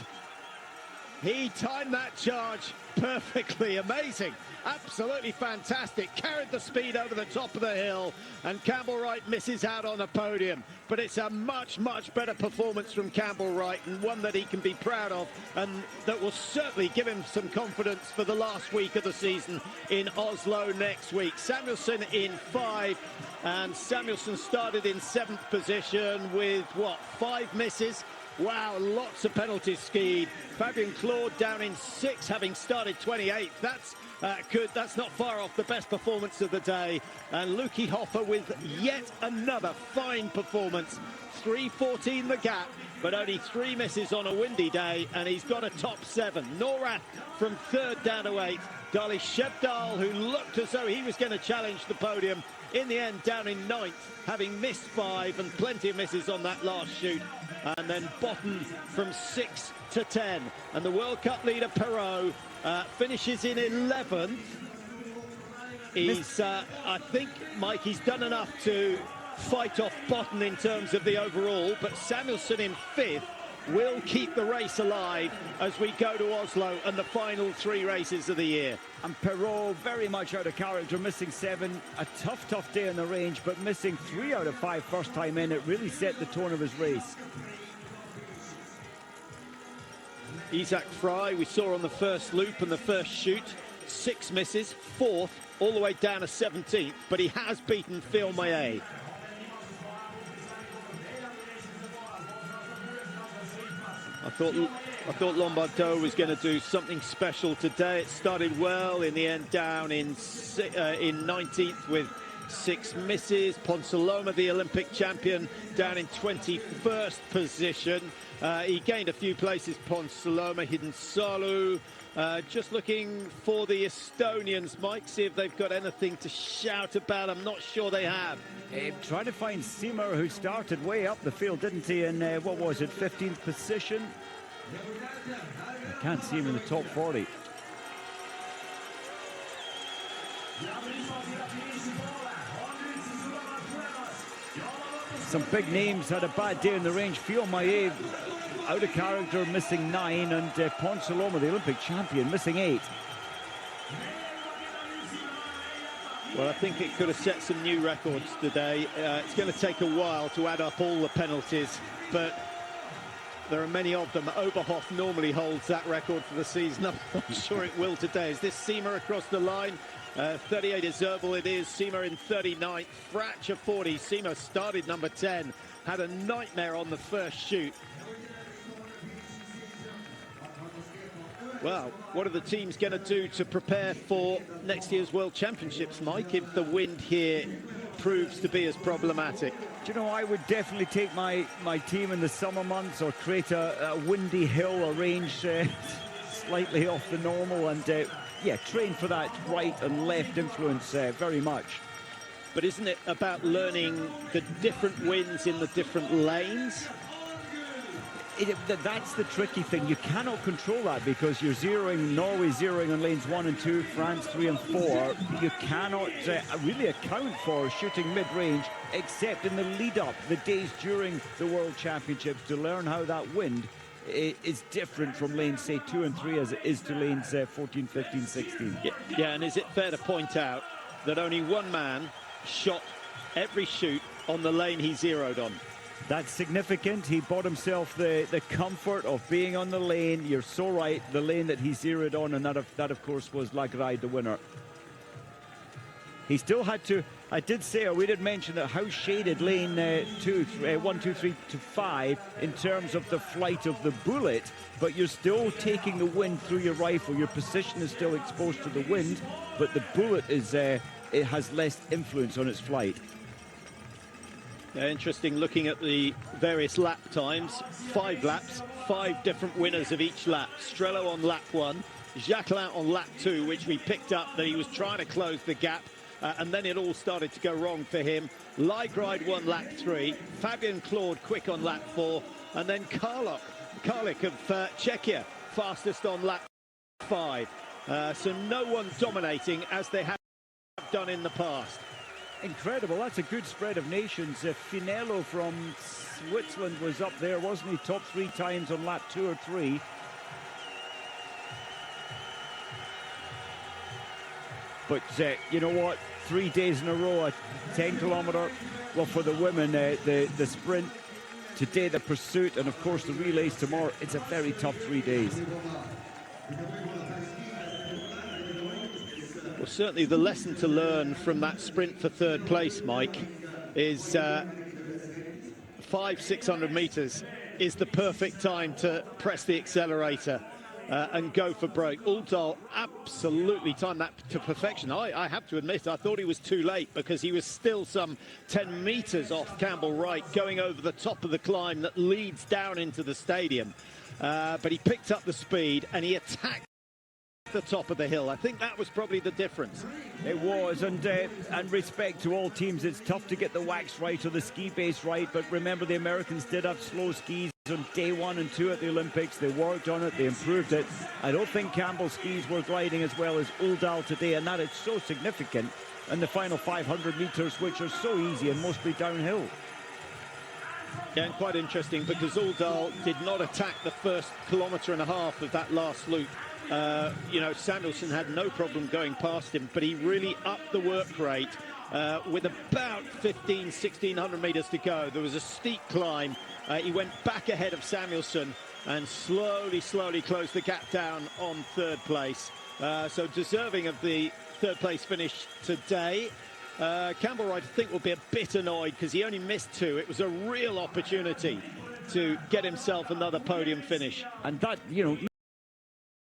he timed that charge perfectly. Amazing, absolutely fantastic. Carried the speed over the top of the hill, and Campbell Wright misses out on a podium. But it's a much, much better performance from Campbell Wright, and one that he can be proud of, and that will certainly give him some confidence for the last week of the season in Oslo next week. Samuelsson in 5, and Samuelsson started in 7th position with, what, 5 misses? Wow, lots of penalties skied. Fabian Claude down in 6, having started 28th. That's good. That's not far off the best performance of the day. And Luki Hoffer with yet another fine performance. 3:14 the gap, but only 3 misses on a windy day, and he's got a top 7. Norath from 3rd down to 8th. Dali Shevdal, who looked as though he was going to challenge the podium, in the end down in 9th, having missed 5 and plenty of misses on that last shoot. And then Botten from 6 to 10. And the World Cup leader, Perot, finishes in 11th. He's, I think, Mike, he's done enough to fight off Botten in terms of the overall, but Samuelsson in 5th will keep the race alive as we go to Oslo and the final 3 races of the year. And Perot very much out of character, missing 7. A tough day in the range, but missing 3 out of 5 first time in. It really set the tone of his race. Isaac Fry, we saw on the first loop and the first shoot, 6 misses, 4th, all the way down to 17th, but he has beaten Phil Maillet. I thought Lombardo was going to do something special today. It started well, in the end down in 19th with 6 misses. Ponsaloma, the Olympic champion, down in 21st position. He gained a few places, Ponsaloma. Hiddensalu, just looking for the Estonians, Mike, see if they've got anything to shout about. I'm not sure they have. Trying to find Seymour, who started way up the field, didn't he, in, what was it, 15th position? I can't see him in the top 40. Some big names had a bad day in the range. Phil Maillet out of character, missing 9, and Ponsaloma, the Olympic champion, missing 8. Well, I think it could have set some new records today. It's going to take a while to add up all the penalties, but there are many of them. Oberhof normally holds that record for the season. I'm not sure it will today. Is this Seymour across the line? 38 is Zerbel, it is. Seymour in 39th, Fratcher 40. Seymour started number 10, had a nightmare on the first shoot. Well, what are the teams going to do to prepare for next year's World Championships, Mike, if the wind here proves to be as problematic? Do you know, I would definitely take my team in the summer months, or create a windy hill, arrange slightly off the normal, and yeah, train for that right and left influence very much. But isn't it about learning the different winds in the different lanes? That's the tricky thing. You cannot control that because you're Norway zeroing on lanes 1 and 2, France 3 and 4. You cannot really account for shooting mid-range except in the lead-up, the days during the World Championships, to learn how that wind is different from lanes, say, 2 and 3 as it is to lanes 14, 15, 16. Yeah, and is it fair to point out that only one man shot every shoot on the lane he zeroed on? That's significant. He bought himself the comfort of being on the lane. You're so right, the lane that he zeroed on, and that of course was Laegreid, the winner. He still had to, I did say, or we did mention that how shaded lane 1, 2, 3 to 5 in terms of the flight of the bullet, but you're still taking the wind through your rifle. Your position is still exposed to the wind, but the bullet is it has less influence on its flight. Interesting looking at the various lap times. 5 laps, 5 different winners of each lap. Sturla on lap 1, Jacquelin on lap 2, which we picked up that he was trying to close the gap, and then it all started to go wrong for him. Laegreid won lap 3, Fabian Claude quick on lap 4, and then Karlik of Czechia fastest on lap 5. So no one dominating as they have done in the past. Incredible. That's a good spread of nations. Finello from Switzerland was up there, wasn't he? Top 3 times on lap 2 or 3. But you know what? 3 days in a row, a 10-kilometer. Well, for the women, the sprint today, the pursuit, and of course the relays tomorrow. It's a very tough 3 days. Well, certainly the lesson to learn from that sprint for 3rd place, Mike, is 500-600 meters is the perfect time to press the accelerator and go for broke. Uldal absolutely timed that to perfection. I have to admit, I thought he was too late because he was still some 10 meters off Campbell Wright going over the top of the climb that leads down into the stadium. But he picked up the speed and he attacked the top of the hill. I think that was probably the difference. It was, and respect to all teams, it's tough to get the wax right or the ski base right, but remember the Americans did have slow skis on day 1 and 2 at the Olympics. They worked on it, they improved it. I don't think Campbell's skis were gliding as well as Uldal today, and that is so significant in the final 500 meters, which are so easy and mostly downhill. Yeah, and quite interesting because Uldal did not attack the first 1.5 kilometers of that last loop. You know, Samuelson had no problem going past him, but he really upped the work rate with about 1,600 meters to go. There was a steep climb. He went back ahead of Samuelson and slowly closed the gap down on 3rd place. So deserving of the 3rd place finish today. Campbell Wright, I think, will be a bit annoyed because he only missed 2. It was a real opportunity to get himself another podium finish. And that, you know,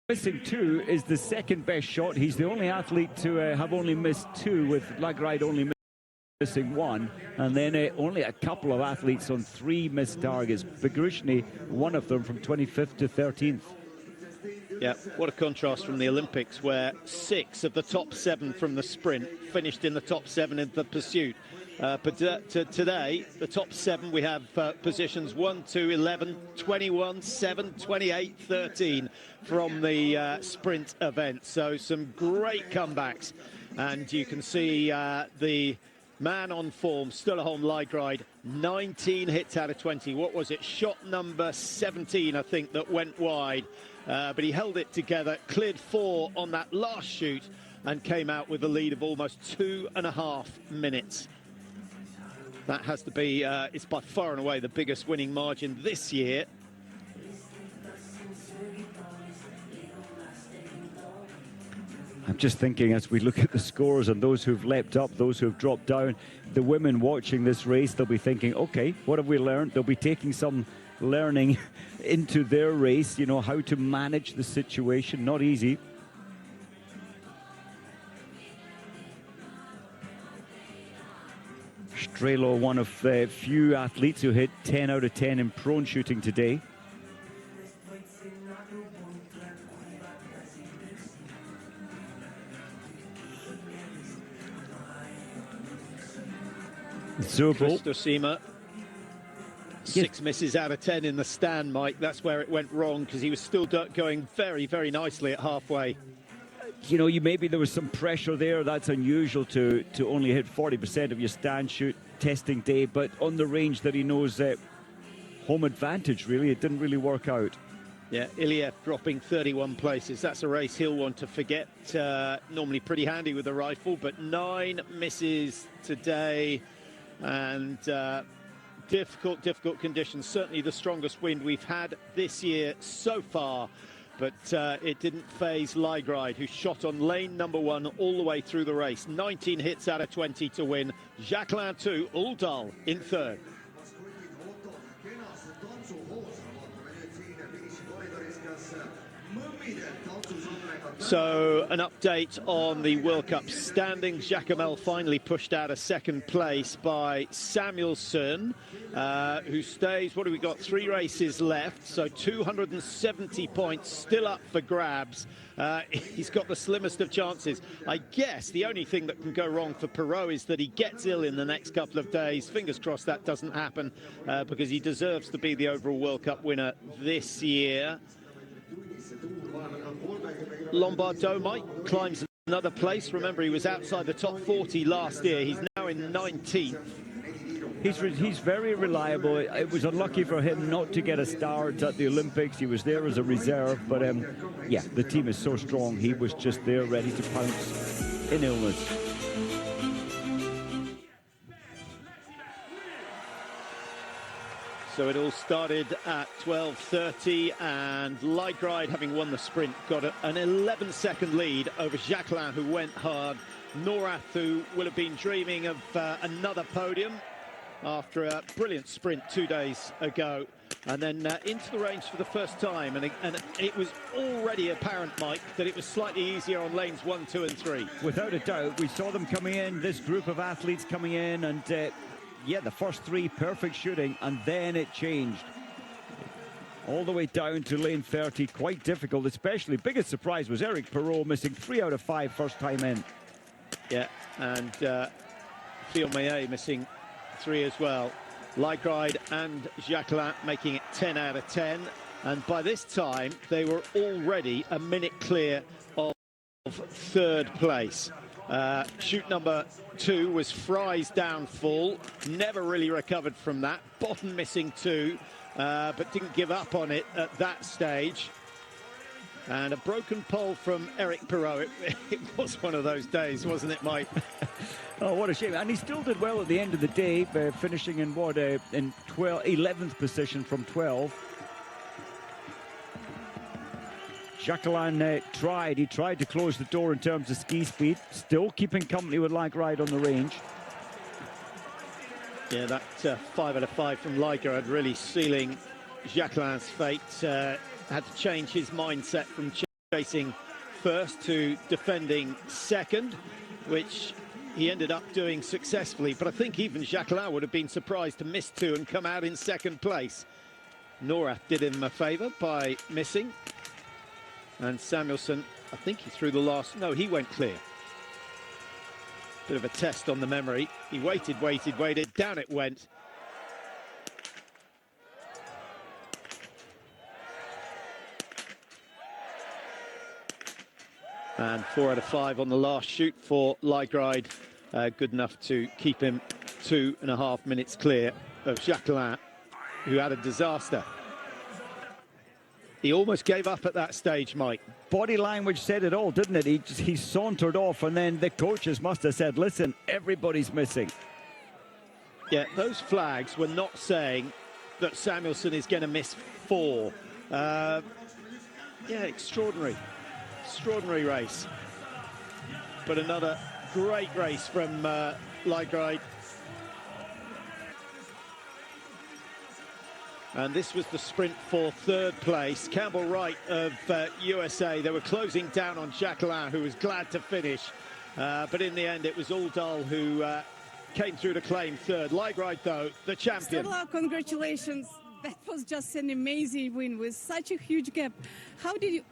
missing 2 is the 2nd best shot. He's the only athlete to have only missed 2, with Laegreid only missing 1, and then only a couple of athletes on 3 missed targets. Begrushny, one of them, from 25th to 13th. Yeah, what a contrast from the Olympics, where 6 of the top 7 from the sprint finished in the top 7 in the pursuit. But today, the top 7, we have positions 1, 2, 11, 21, 7, 28, 13 from the sprint event. So some great comebacks. And you can see the man on form, Sturla Holm Laegreid, 19 hits out of 20. What was it? Shot number 17, I think, that went wide. But he held it together, cleared 4 on that last shoot, and came out with a lead of almost 2.5 minutes. That has to be, it's by far and away the biggest winning margin this year. I'm just thinking, as we look at the scores and those who've leapt up, those who've dropped down, the women watching this race, they'll be thinking, okay, what have we learned? They'll be taking some learning into their race, you know, how to manage the situation. Not easy. Sturla, one of the few athletes who hit 10 out of 10 in prone shooting today. Zubel. Seema. 6 misses out of 10 in the stand, Mike. That's where it went wrong, because he was still going very, very nicely at halfway. You know, maybe there was some pressure there. That's unusual to only hit 40% of your stand shoot testing day, but on the range that he knows home advantage, really, it didn't really work out. Yeah, Iliev dropping 31 places. That's a race he'll want to forget. Normally pretty handy with a rifle, but 9 misses today, and difficult conditions. Certainly the strongest wind we've had this year so far, but it didn't faze Laegreid, who shot on lane number 1 all the way through the race. 19 hits out of 20 to win. Jacquelin 2, Uldal in 3rd. So an update on the World Cup standings. Jacquelin finally pushed out a 2nd place by Samuelsson, who stays. What have we got? 3 races left, so 270 points still up for grabs. He's got the slimmest of chances. I guess the only thing that can go wrong for Perot is that he gets ill in the next couple of days. Fingers crossed that doesn't happen, because he deserves to be the overall World Cup winner this year. Lombardo, Mike, climbs another place. Remember, he was outside the top 40 last year. He's now in 19th. He's very reliable. It was unlucky for him not to get a start at the Olympics. He was there as a reserve, but yeah, the team is so strong. He was just there ready to pounce in illness. So it all started at 12:30, and Laegreid, having won the sprint, got an 11-second lead over Jacquelin, who went hard. Norath, who will have been dreaming of another podium after a brilliant sprint 2 days ago, and then into the range for the first time. And it was already apparent, Mike, that it was slightly easier on lanes 1, 2 and 3. Without a doubt, we saw them coming in, this group of athletes coming in, and yeah, the first 3 perfect shooting, and then it changed all the way down to lane 30. Quite difficult, especially. Biggest surprise was Eric Perot missing 3 out of 5 first time in. Yeah, and Theo Maillet missing 3 as well. Laegreid and Jacquelin making it 10 out of 10, and by this time they were already a minute clear of 3rd place. Shoot number 2 was Fry's downfall. Never really recovered from that. Bottom missing 2, but didn't give up on it at that stage. And a broken pole from Eric Perot. It was one of those days, wasn't it, Mike? Oh, what a shame. And he still did well at the end of the day, finishing in what, in 11th position from 12. Jacquelin tried to close the door in terms of ski speed, still keeping company with Laegreid on the range. Yeah, that 5 out of 5 from Laegreid really sealing Jacquelin's fate. Had to change his mindset from chasing first to defending second, which he ended up doing successfully. But I think even Jacquelin would have been surprised to miss 2 and come out in 2nd place. Norath did him a favour by missing. And Samuelsson, I think he threw the last... No, he went clear. Bit of a test on the memory. He waited, down it went. And 4 out of 5 on the last shoot for Laegreid. Good enough to keep him 2.5 minutes clear of Jacquelin, who had a disaster. He almost gave up at that stage, Mike. Body language said it all, didn't it? He sauntered off, and then the coaches must have said, listen, everybody's missing. Yeah, those flags were not saying that Samuelsson is going to miss 4. Yeah, extraordinary race. But another great race from Laegreid. And this was the sprint for 3rd place. Campbell Wright of USA, they were closing down on Jacquelin, who was glad to finish. But in the end, it was Uldal who came through to claim 3rd. Laegreid, though, the champion. Sturla, congratulations. That was just an amazing win with such a huge gap. How did you...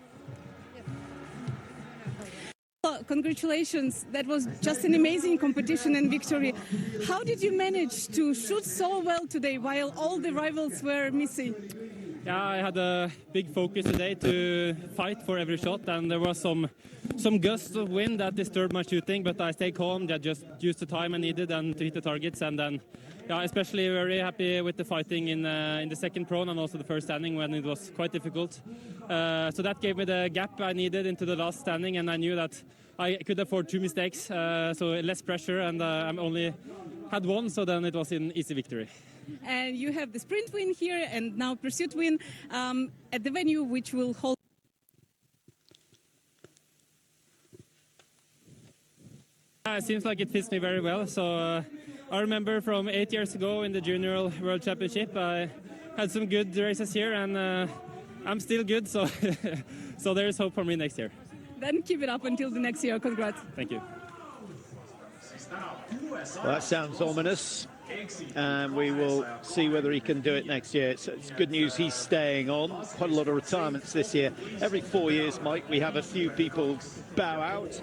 Congratulations, that was just an amazing competition and victory. How did you manage to shoot so well today while all the rivals were missing? Yeah, I had a big focus today to fight for every shot, and there was some gusts of wind that disturbed my shooting, but I stayed calm, I just used the time I needed and to hit the targets, and then yeah, especially very happy with the fighting in the second prone and also the first standing when it was quite difficult. So that gave me the gap I needed into the last standing, and I knew that I could afford 2 mistakes, so less pressure, and I only had one, so then it was an easy victory. And you have the sprint win here and now pursuit win at the venue which will hold. It seems like it fits me very well. So I remember from 8 years ago in the Junior World Championship, I had some good races here, and I'm still good. So so there is hope for me next year. Then keep it up until the next year. Congrats. Thank you. Well, that sounds ominous, and we will see whether he can do it next year. It's good news he's staying on. Quite a lot of retirements this year. Every 4 years, Mike, we have a few people bow out.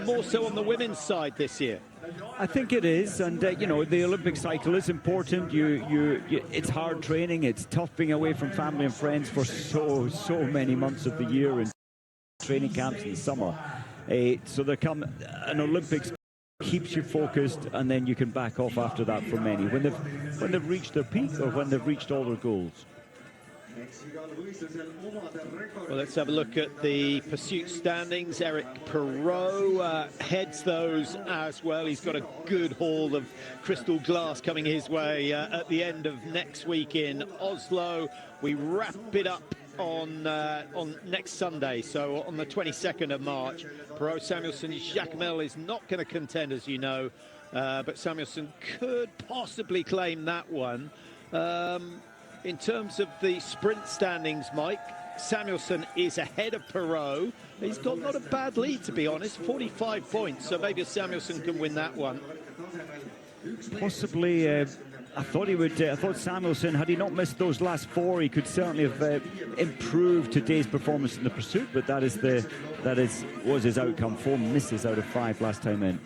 More so on the women's side this year. I think it is, and you know, the Olympic cycle is important. It's hard training. It's tough being away from family and friends for so many months of the year and training camps in the summer. So there come an Olympics keeps you focused, and then you can back off after that for many when they've reached their peak or when they've reached all their goals. Well, let's have a look at the pursuit standings. Eric Perrault heads those as well. He's got a good haul of crystal glass coming his way at the end of next week in Oslo. We wrap it up on next Sunday, so on the 22nd of March. Perrault Samuelson Jacquelin is not going to contend, as you know, but Samuelson could possibly claim that one. In terms of the sprint standings, Mike, Samuelson is ahead of Perrault. He's got not a bad lead, to be honest, 45 points, so maybe Samuelson can win that one. Possibly. I thought he would. I thought Samuelson, had he not missed those last 4, he could certainly have improved today's performance in the pursuit. But was his outcome. 4 misses out of 5 last time in.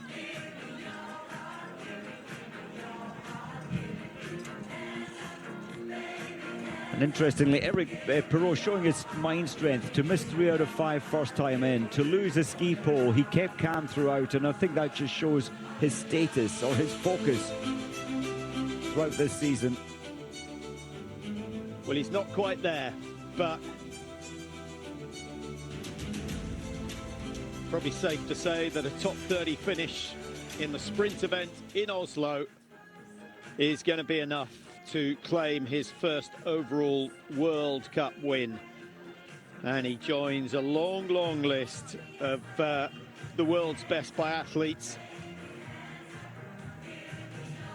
And interestingly, Eric Perrault showing his mind strength to miss 3 out of 5 first time in, to lose a ski pole. He kept calm throughout, and I think that just shows his status or his focus throughout this season. Well, he's not quite there, but probably safe to say that a top 30 finish in the sprint event in Oslo is going to be enough to claim his first overall World Cup win. And he joins a long list of the world's best biathletes.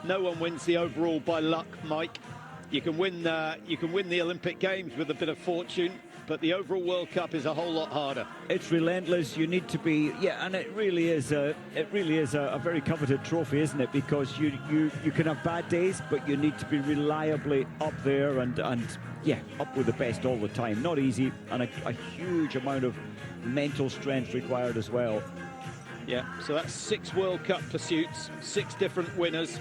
No one wins the overall by luck, Mike. You can win the Olympic Games with a bit of fortune, but the overall World Cup is a whole lot harder. It's relentless. You need to be, and it really is a very coveted trophy, isn't it? Because you can have bad days, but you need to be reliably up there and up with the best all the time. Not easy, and a huge amount of mental strength required as well. Yeah, so that's 6 World Cup pursuits, 6 different winners.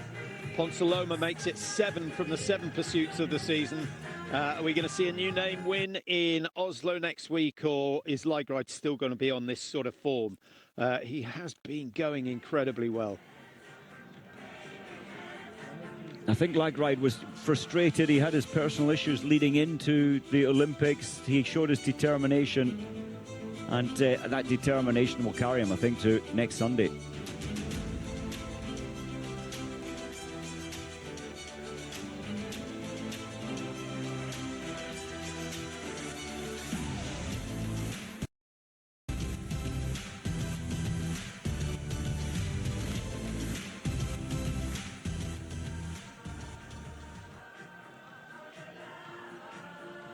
Ponsaloma makes it 7 from the 7 pursuits of the season. Are we going to see a new name win in Oslo next week, or is Laegreid still going to be on this sort of form? He has been going incredibly well. I think Laegreid was frustrated. He had his personal issues leading into the Olympics. He showed his determination, and that determination will carry him, I think, to next Sunday.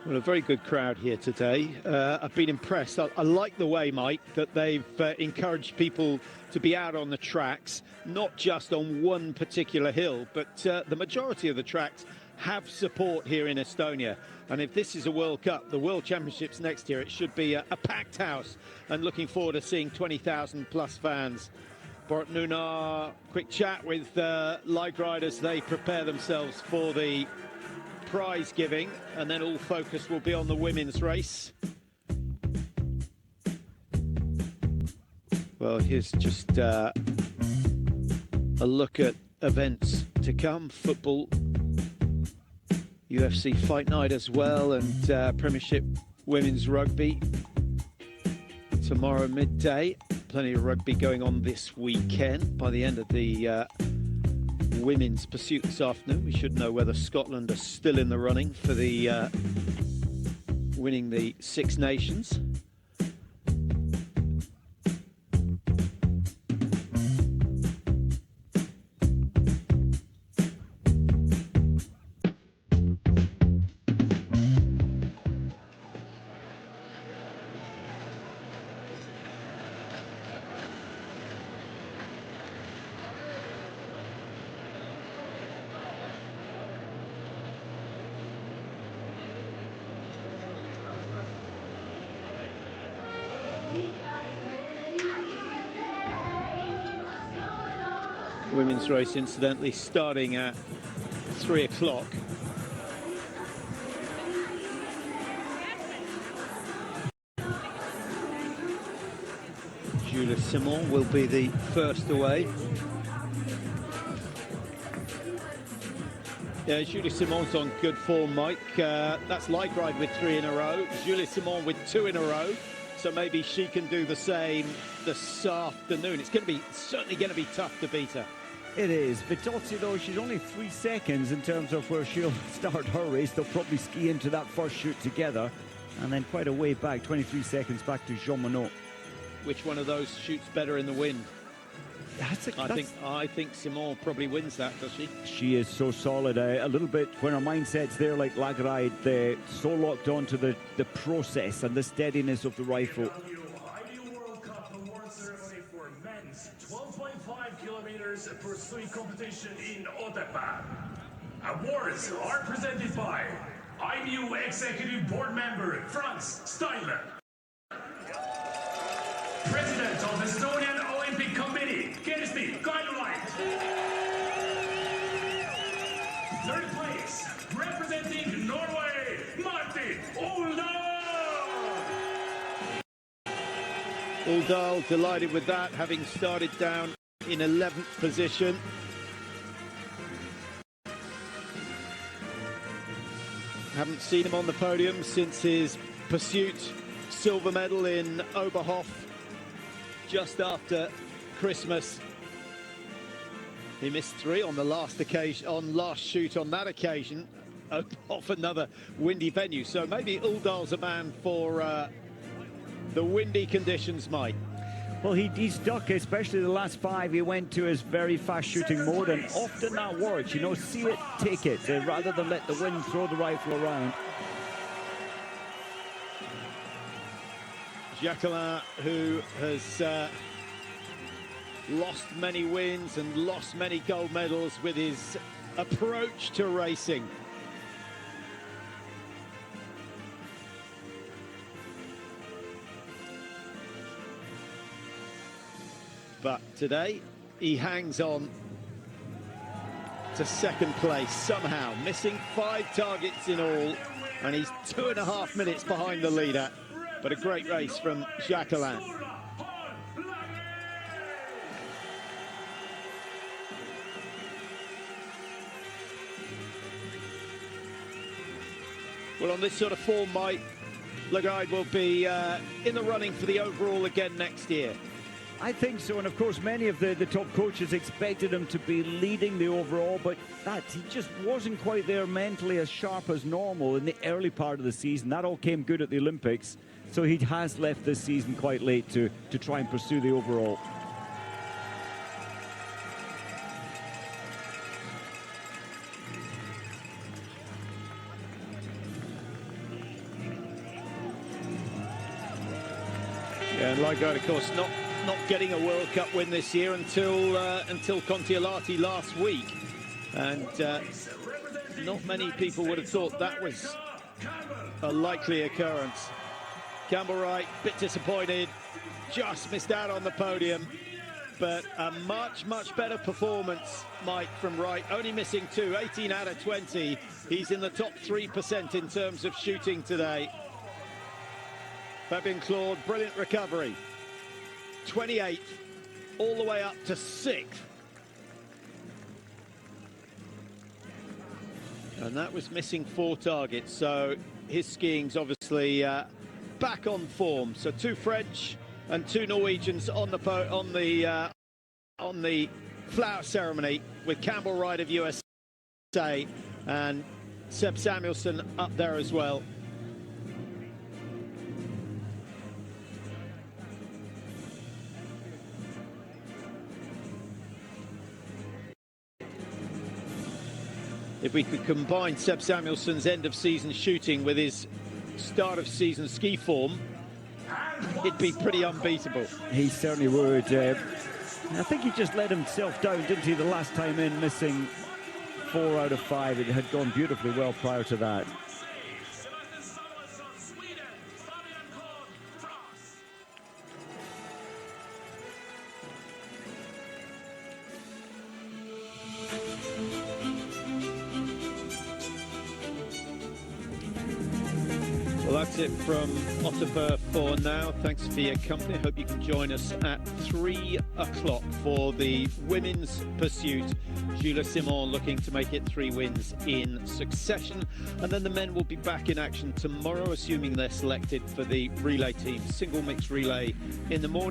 Well, a very good crowd here today. I've been impressed. I like the way, Mike, that they've encouraged people to be out on the tracks, not just on one particular hill, but the majority of the tracks have support here in Estonia. And if this is a World Cup, the World Championships next year, it should be a packed house. And looking forward to seeing 20,000 plus fans. Bort Nunar, quick chat with Laegreid as they prepare themselves for the prize giving, and then all focus will be on the women's race. Well, here's just a look at events to come. Football, UFC Fight Night as well, and Premiership Women's Rugby tomorrow midday. Plenty of rugby going on this weekend. By the end of the women's pursuit this afternoon, we should know whether Scotland are still in the running for the winning the Six Nations. Women's race, incidentally, starting at 3 o'clock. Julie Simon will be the first away. Yeah, Julie Simon's on good form, Mike. That's Laegreid with 3 in a row. Julie Simon with 2 in a row. So maybe she can do the same this afternoon. It's certainly going to be tough to beat her. It is. Vitozzi, though, she's only 3 seconds in terms of where she'll start her race. They'll probably ski into that first shoot together. And then quite a way back, 23 seconds back to Jean Monod. Which one of those shoots better in the wind? I think Simon probably wins that, does she? She is so solid. A little bit when her mindset's there, like Laegreid, they're so locked on to the process and the steadiness of the rifle. IBU World Cup award ceremony for men's 12.5 kilometers pursuit competition in Otepää. Awards are presented by IBU Executive Board Member Franz Steinler, President of the Estonian Olympic Committee, Kersti Kaljulaid. Third place, representing Norway, Martin Uldal. Uldal delighted with that, having started down in 11th position. Haven't seen him on the podium since his pursuit silver medal in Oberhof just after Christmas. He missed 3 on the last shoot on that occasion, off another windy venue. So maybe Uldal's a man for the windy conditions, Mike. Well, he stuck, especially the last 5. He went to his very fast shooting mode, and often that works. You know, see it, take it, rather than let the wind throw the rifle around. Jacquelin, who has lost many wins and lost many gold medals with his approach to racing. But today, he hangs on to second place somehow, missing 5 targets in all, and he's 2.5 minutes behind the leader. But a great race from Jacquelin. Well, on this sort of form, Mike, Laegreid will be in the running for the overall again next year. I think so, and of course many of the top coaches expected him to be leading the overall, but he just wasn't quite there mentally as sharp as normal in the early part of the season. That all came good at the Olympics, so he has left this season quite late to try and pursue the overall. Yeah, and Laegreid, of course, not getting a World Cup win this year until Kontiolahti last week, and not many people would have thought that was a likely occurrence. Campbell Wright, bit disappointed, just missed out on the podium, but a much better performance, Mike, from Wright, only missing 2, 18 out of 20. He's in the top 3% in terms of shooting today. Fabien Claude, brilliant recovery. 28th, all the way up to 6th. And that was missing 4 targets, so his skiing's obviously back on form. So 2 French and 2 Norwegians on the flower ceremony, with Campbell Wright of USA and Seb Samuelsson up there as well. If we could combine Seb Samuelsson's end-of-season shooting with his start-of-season ski form, it'd be pretty unbeatable. He certainly would. I think he just let himself down, didn't he, the last time in, missing 4 out of 5. It had gone beautifully well prior to that. Well, that's it from Otepää for now. Thanks for your company. Hope you can join us at 3 o'clock for the women's pursuit. Julia Simon looking to make it 3 wins in succession. And then the men will be back in action tomorrow, assuming they're selected for the relay team. Single mixed relay in the morning.